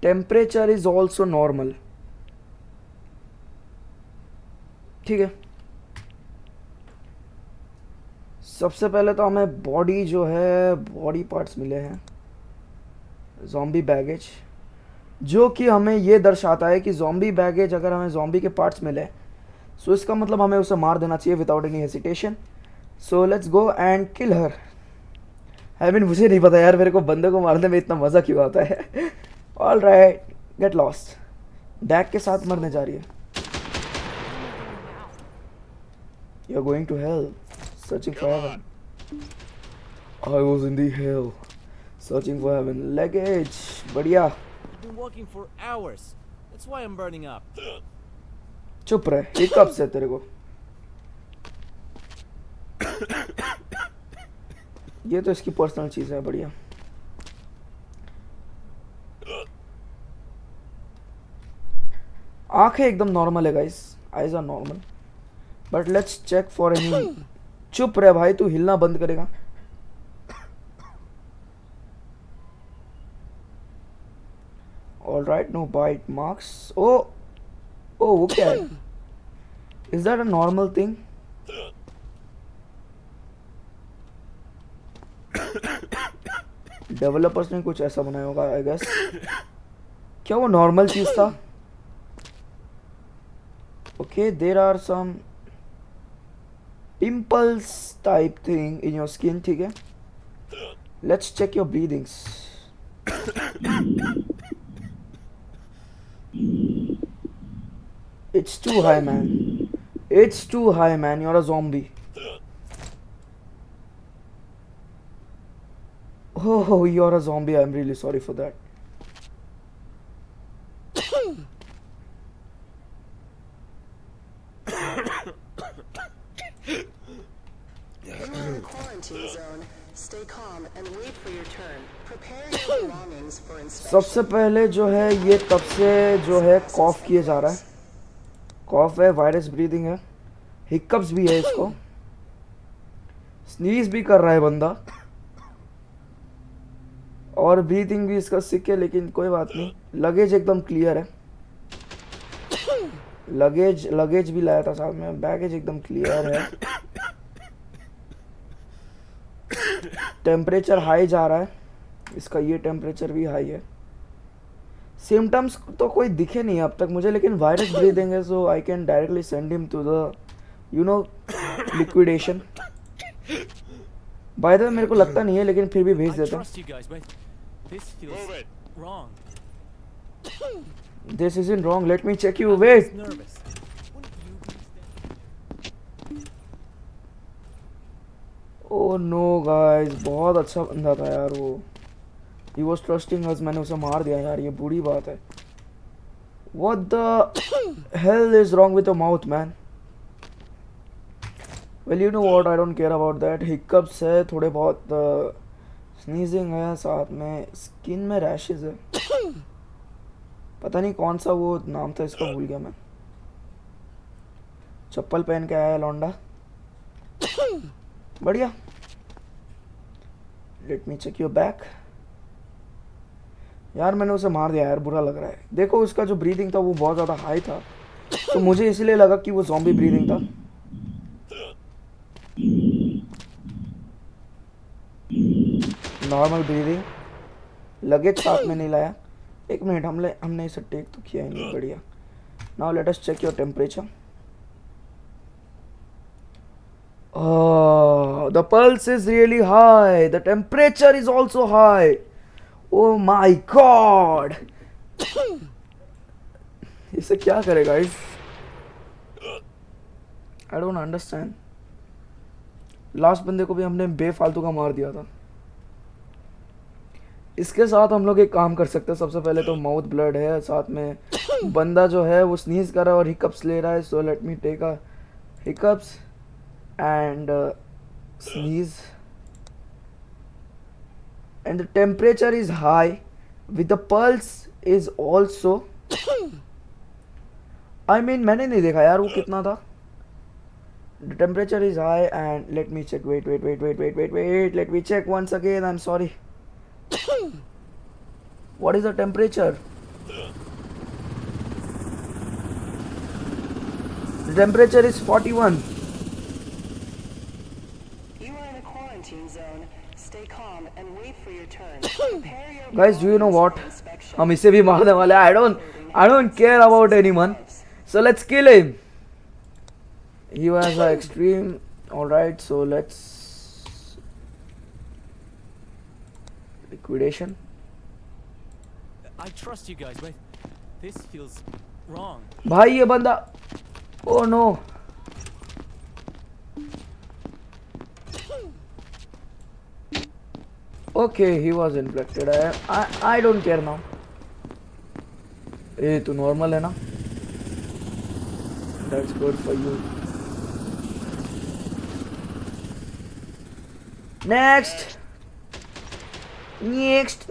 Temperature is also normal. ठीक है, सबसे पहले तो हमें बॉडी जो है, बॉडी पार्ट्स मिले हैं, ज़ॉम्बी बैगेज, जो कि हमें ये दर्शाता है कि ज़ॉम्बी बैगेज, अगर हमें ज़ॉम्बी के पार्ट्स मिले सो इसका मतलब हमें उसे मार देना चाहिए without any hesitation. So let's go and kill her. I mean मुझे नहीं पता यार, मेरे को बंदे को मारने में इतना मज़ा क्यों आता है। All right, get lost. डैक के साथ मरने जा रही है। You are going to hell, searching for heaven. I was in the hell searching for heaven. Luggage बढ़िया। I've been walking for hours. That's why I'm burning up. चुप रहे, ये कब से तेरे को? ये तो इसकी पर्सनल चीज है। बढ़िया। आंखें एकदम नॉर्मल है guys, eyes are normal, but let's check for any. चुप रहे भाई, तू हिलना बंद करेगा? All right, no bite marks. ओ वो क्या है? Is that a normal thing? Developers ने कुछ ऐसा बनाया होगा आई गेस। क्या वो नॉर्मल चीज था? Okay, there are some pimples type thing in your skin. ठीक है, let's check your breathings. It's too high, man. It's too high, man. You're a zombie. Oh, you're a zombie. I'm really sorry for that. You're in a quarantine zone. Stay calm and wait for your turn. Prepare your belongings for inspection. सबसे पहले जो है ये तब से जो है कॉफ किए जा रहा है। कॉफ है, वायरस ब्रीदिंग है, हिकअप्स भी है इसको, स्नीज भी कर रहा है बंदा, और ब्रीदिंग भी इसका सिक है, लेकिन कोई बात नहीं। लगेज एकदम क्लियर है। लगेज भी लाया था साथ में। बैगेज एकदम क्लियर है। टेम्परेचर हाई जा रहा है इसका, ये टेम्परेचर भी हाई है। सिम्टम्स तो कोई दिखे नहीं अब तक मुझे, लेकिन वायरस ब्रीदिंग है, so I can directly send him to the liquidation. By the way मेरे को लगता नहीं है, लेकिन फिर भी भेज I देता हूँ। trust you guys, but this feels wrong. This is in wrong, let me check you, I'm wait. nervous. Wouldn't you be instead? ओ नो गाइस, बहुत अच्छा बंदा था यार वो। He was trusting us, मैंने उसे मार दिया यार, ये बुरी बात है। What the hell is wrong with your mouth, man? Well, you know what? I don't care about that. Hiccups है, थोड़े बहुत sneezing है, साथ में स्किन में रैशेस है। पता नहीं कौन सा वो नाम था इसका, भूल गया मैं। चप्पल पहन के आया है लौंडा। बढ़िया। Let me check your back. यार मैंने उसे मार दिया यार, बुरा लग रहा है। देखो उसका जो ब्रीदिंग था वो बहुत ज़्यादा हाई था, तो मुझे इसलिए लगा कि वो ज़ॉम्बी ब्रीदिंग था। Normal breathing. लगेज साथ में नहीं लाया। एक मिनट, हमने इसे टेक तो किया ही नहीं। बढ़िया। Now let us check your temperature. The pulse is really high. The temperature is also high. Oh my god. इसे क्या करेगा इस? I don't understand. लास्ट बंदे को भी हमने बेफालतू का मार दिया था। इसके साथ हम लोग एक काम कर सकते हैं। सबसे पहले तो माउथ ब्लड है, साथ में बंदा जो है वो स्नीज कर रहा है और हिकअप्स ले रहा है। So let me take a hiccups and sneeze, and the temperature is high with the pulse is also I mean मैंने नहीं देखा यार वो कितना था। The temperature is high and let me check. Wait. Let me check once again. I'm sorry. What is the temperature? The temperature is 41. You are in a quarantine zone. Stay calm and wait for your turn. Prepare your Guys, do you know what? belongings for inspection. हम इसे भी मारने वाले हैं. I don't care about anyone. So let's kill him. He was an extreme. Alright, so let's liquidation. I trust you guys, but this feels wrong. भाई ये बंदा. Oh no. Okay, he was infected. I don't care now. ए तू normal है ना? That's good for you. Next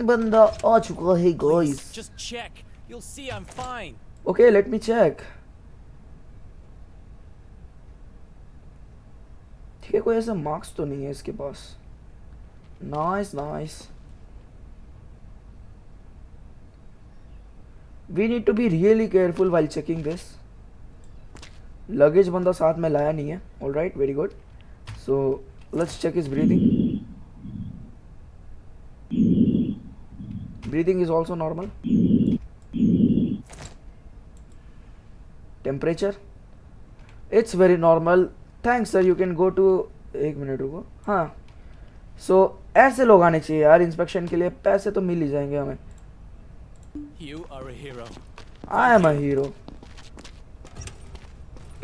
बंदा आ चुका है Please, guys. just check. You'll see I'm fine. Okay, let me check. ठीक है, कोई ऐसा मार्क्स तो नहीं है इसके पास. Nice. We need to be really careful while checking this. Luggage बंदा साथ में लाया नहीं है. All right, very good. So let's check his breathing. Breathing is also normal. Temperature, it's very normal. Thanks sir, you can go to. एक minute रुको. हाँ, so ऐसे लोग आने चाहिए यार इंस्पेक्शन के लिए. पैसे तो मिल ही जाएंगे हमें. You are a hero. I am a hero.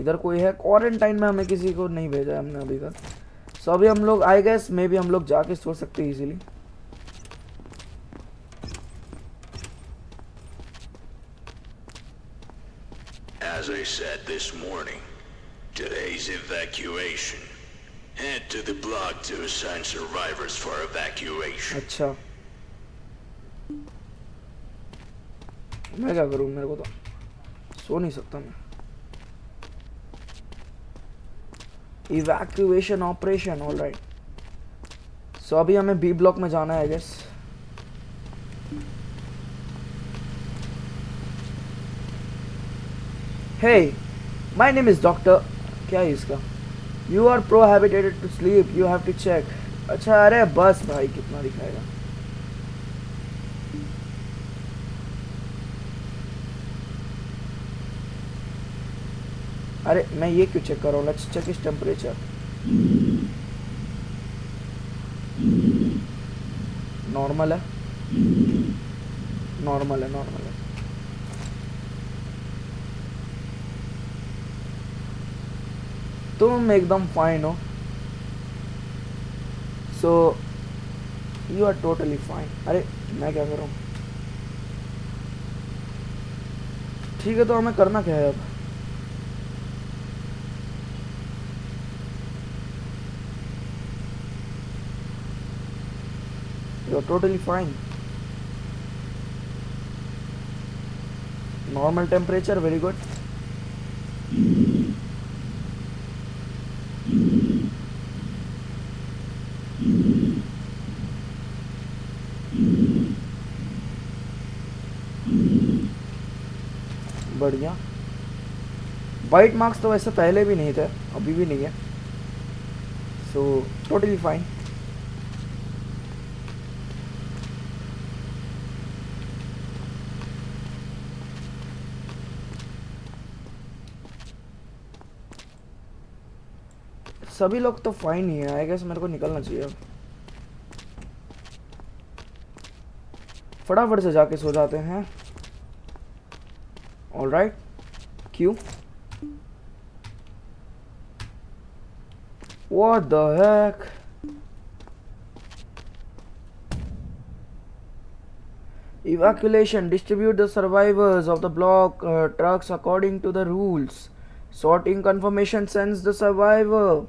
इधर कोई है क्वारंटाइन में, हमें किसी को नहीं भेजा है हमने अभी तक. सो अभी हम लोग आई गेस मे बी हम लोग जाके सो सकते हैं easily. As I said this morning, today's evacuation. Head to the block to assign survivors for evacuation. अच्छा, मैं क्या करूं? मेरे को तो सो नहीं सकता मैं. Evacuation operation. ऑलराइट, सो अभी हमें बी ब्लॉक में जाना है I guess. Hey, my name is Doctor. क्या है इसका? You are prohibited to sleep. You have to check. अच्छा, अरे बस भाई, कितना दिखाएगा. अरे मैं ये क्यों चेक कर रहा हूँ? लेट्स चेक इस टेम्परेचर. नॉर्मल है. तुम एकदम फाइन हो. So you are totally fine. अरे मैं क्या कर रहा हूँ? ठीक है, तो हमें करना क्या है अब? You are totally fine. Normal temperature, very good. बढ़िया. वाइट मार्क्स तो वैसे पहले भी नहीं थे, अभी भी नहीं है. So totally fine. सभी लोग तो फाइन ही है आई गेस. मेरे को निकलना चाहिए अब. फटाफट से जाके सो जाते हैं. ऑलराइट, क्यों? What the heck? Evacuation. Distribute the survivors of the block trucks according to the rules. Sorting confirmation sends the survivor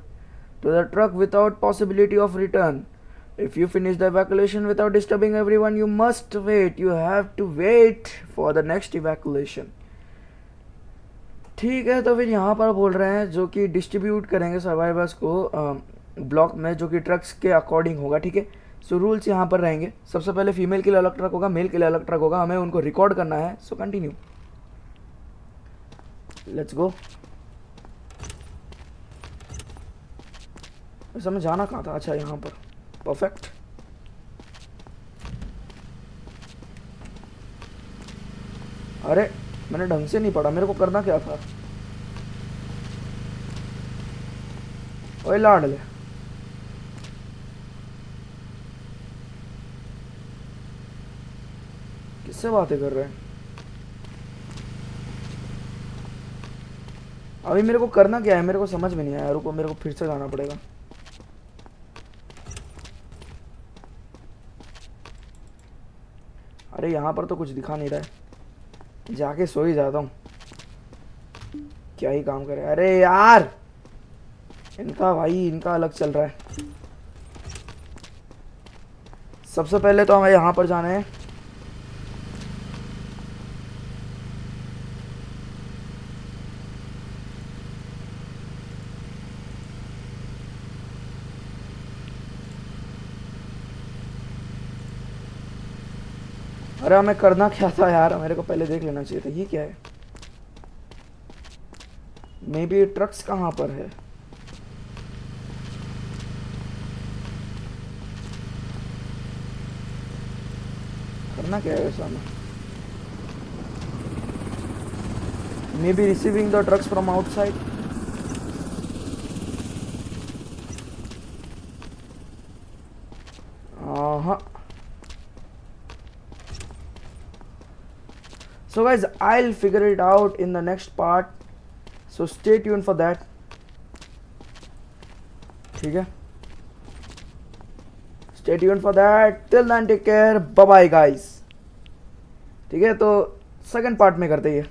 to the truck without possibility of return. If you finish the evacuation without disturbing everyone, you must wait. You have to wait for the next evacuation. ठीक है, तो फिर यहाँ पर बोल रहे हैं जो कि डिस्ट्रीब्यूट करेंगे सर्वाइवर्स को ब्लॉक में, जो कि ट्रक्स के अकॉर्डिंग होगा, ठीक है। सो रूल्स यहाँ पर रहेंगे, सबसे पहले फीमेल के लिए अलग ट्रक होगा, मेल के लिए अलग ट्रक होगा, हमें उनको रिकॉर्ड करना है। So continue, let's go. वैसे हमें जाना कहाँ था? अच्छा यहाँ पर, परफेक्ट। अरे मैंने ढंग से नहीं पढ़ा, मेरे को करना क्या था? ओए लाडले, किससे बातें कर रहे हैं? अभी मेरे को करना क्या है, मेरे को समझ में नहीं आया। रुको, मेरे को फिर से जाना पड़ेगा। अरे यहाँ पर तो कुछ दिखा नहीं रहा है, जाके सो ही जाता हूँ, क्या ही काम करे। अरे यार, इनका भाई इनका अलग चल रहा है। सबसे पहले तो हमें यहाँ पर जाना है। अरे हमें करना क्या था यार, मेरे को पहले देख लेना चाहिए था। ये क्या है? मे बी ट्रक्स कहाँ पर है? करना क्या है वैसा? May be receiving the trucks from outside. हाँ। So guys, I'll figure it out in the next part, so stay tuned for that. ठीक है, stay tuned for that. Till then, take care, bye bye guys. ठीक है, तो second part में करते हैं।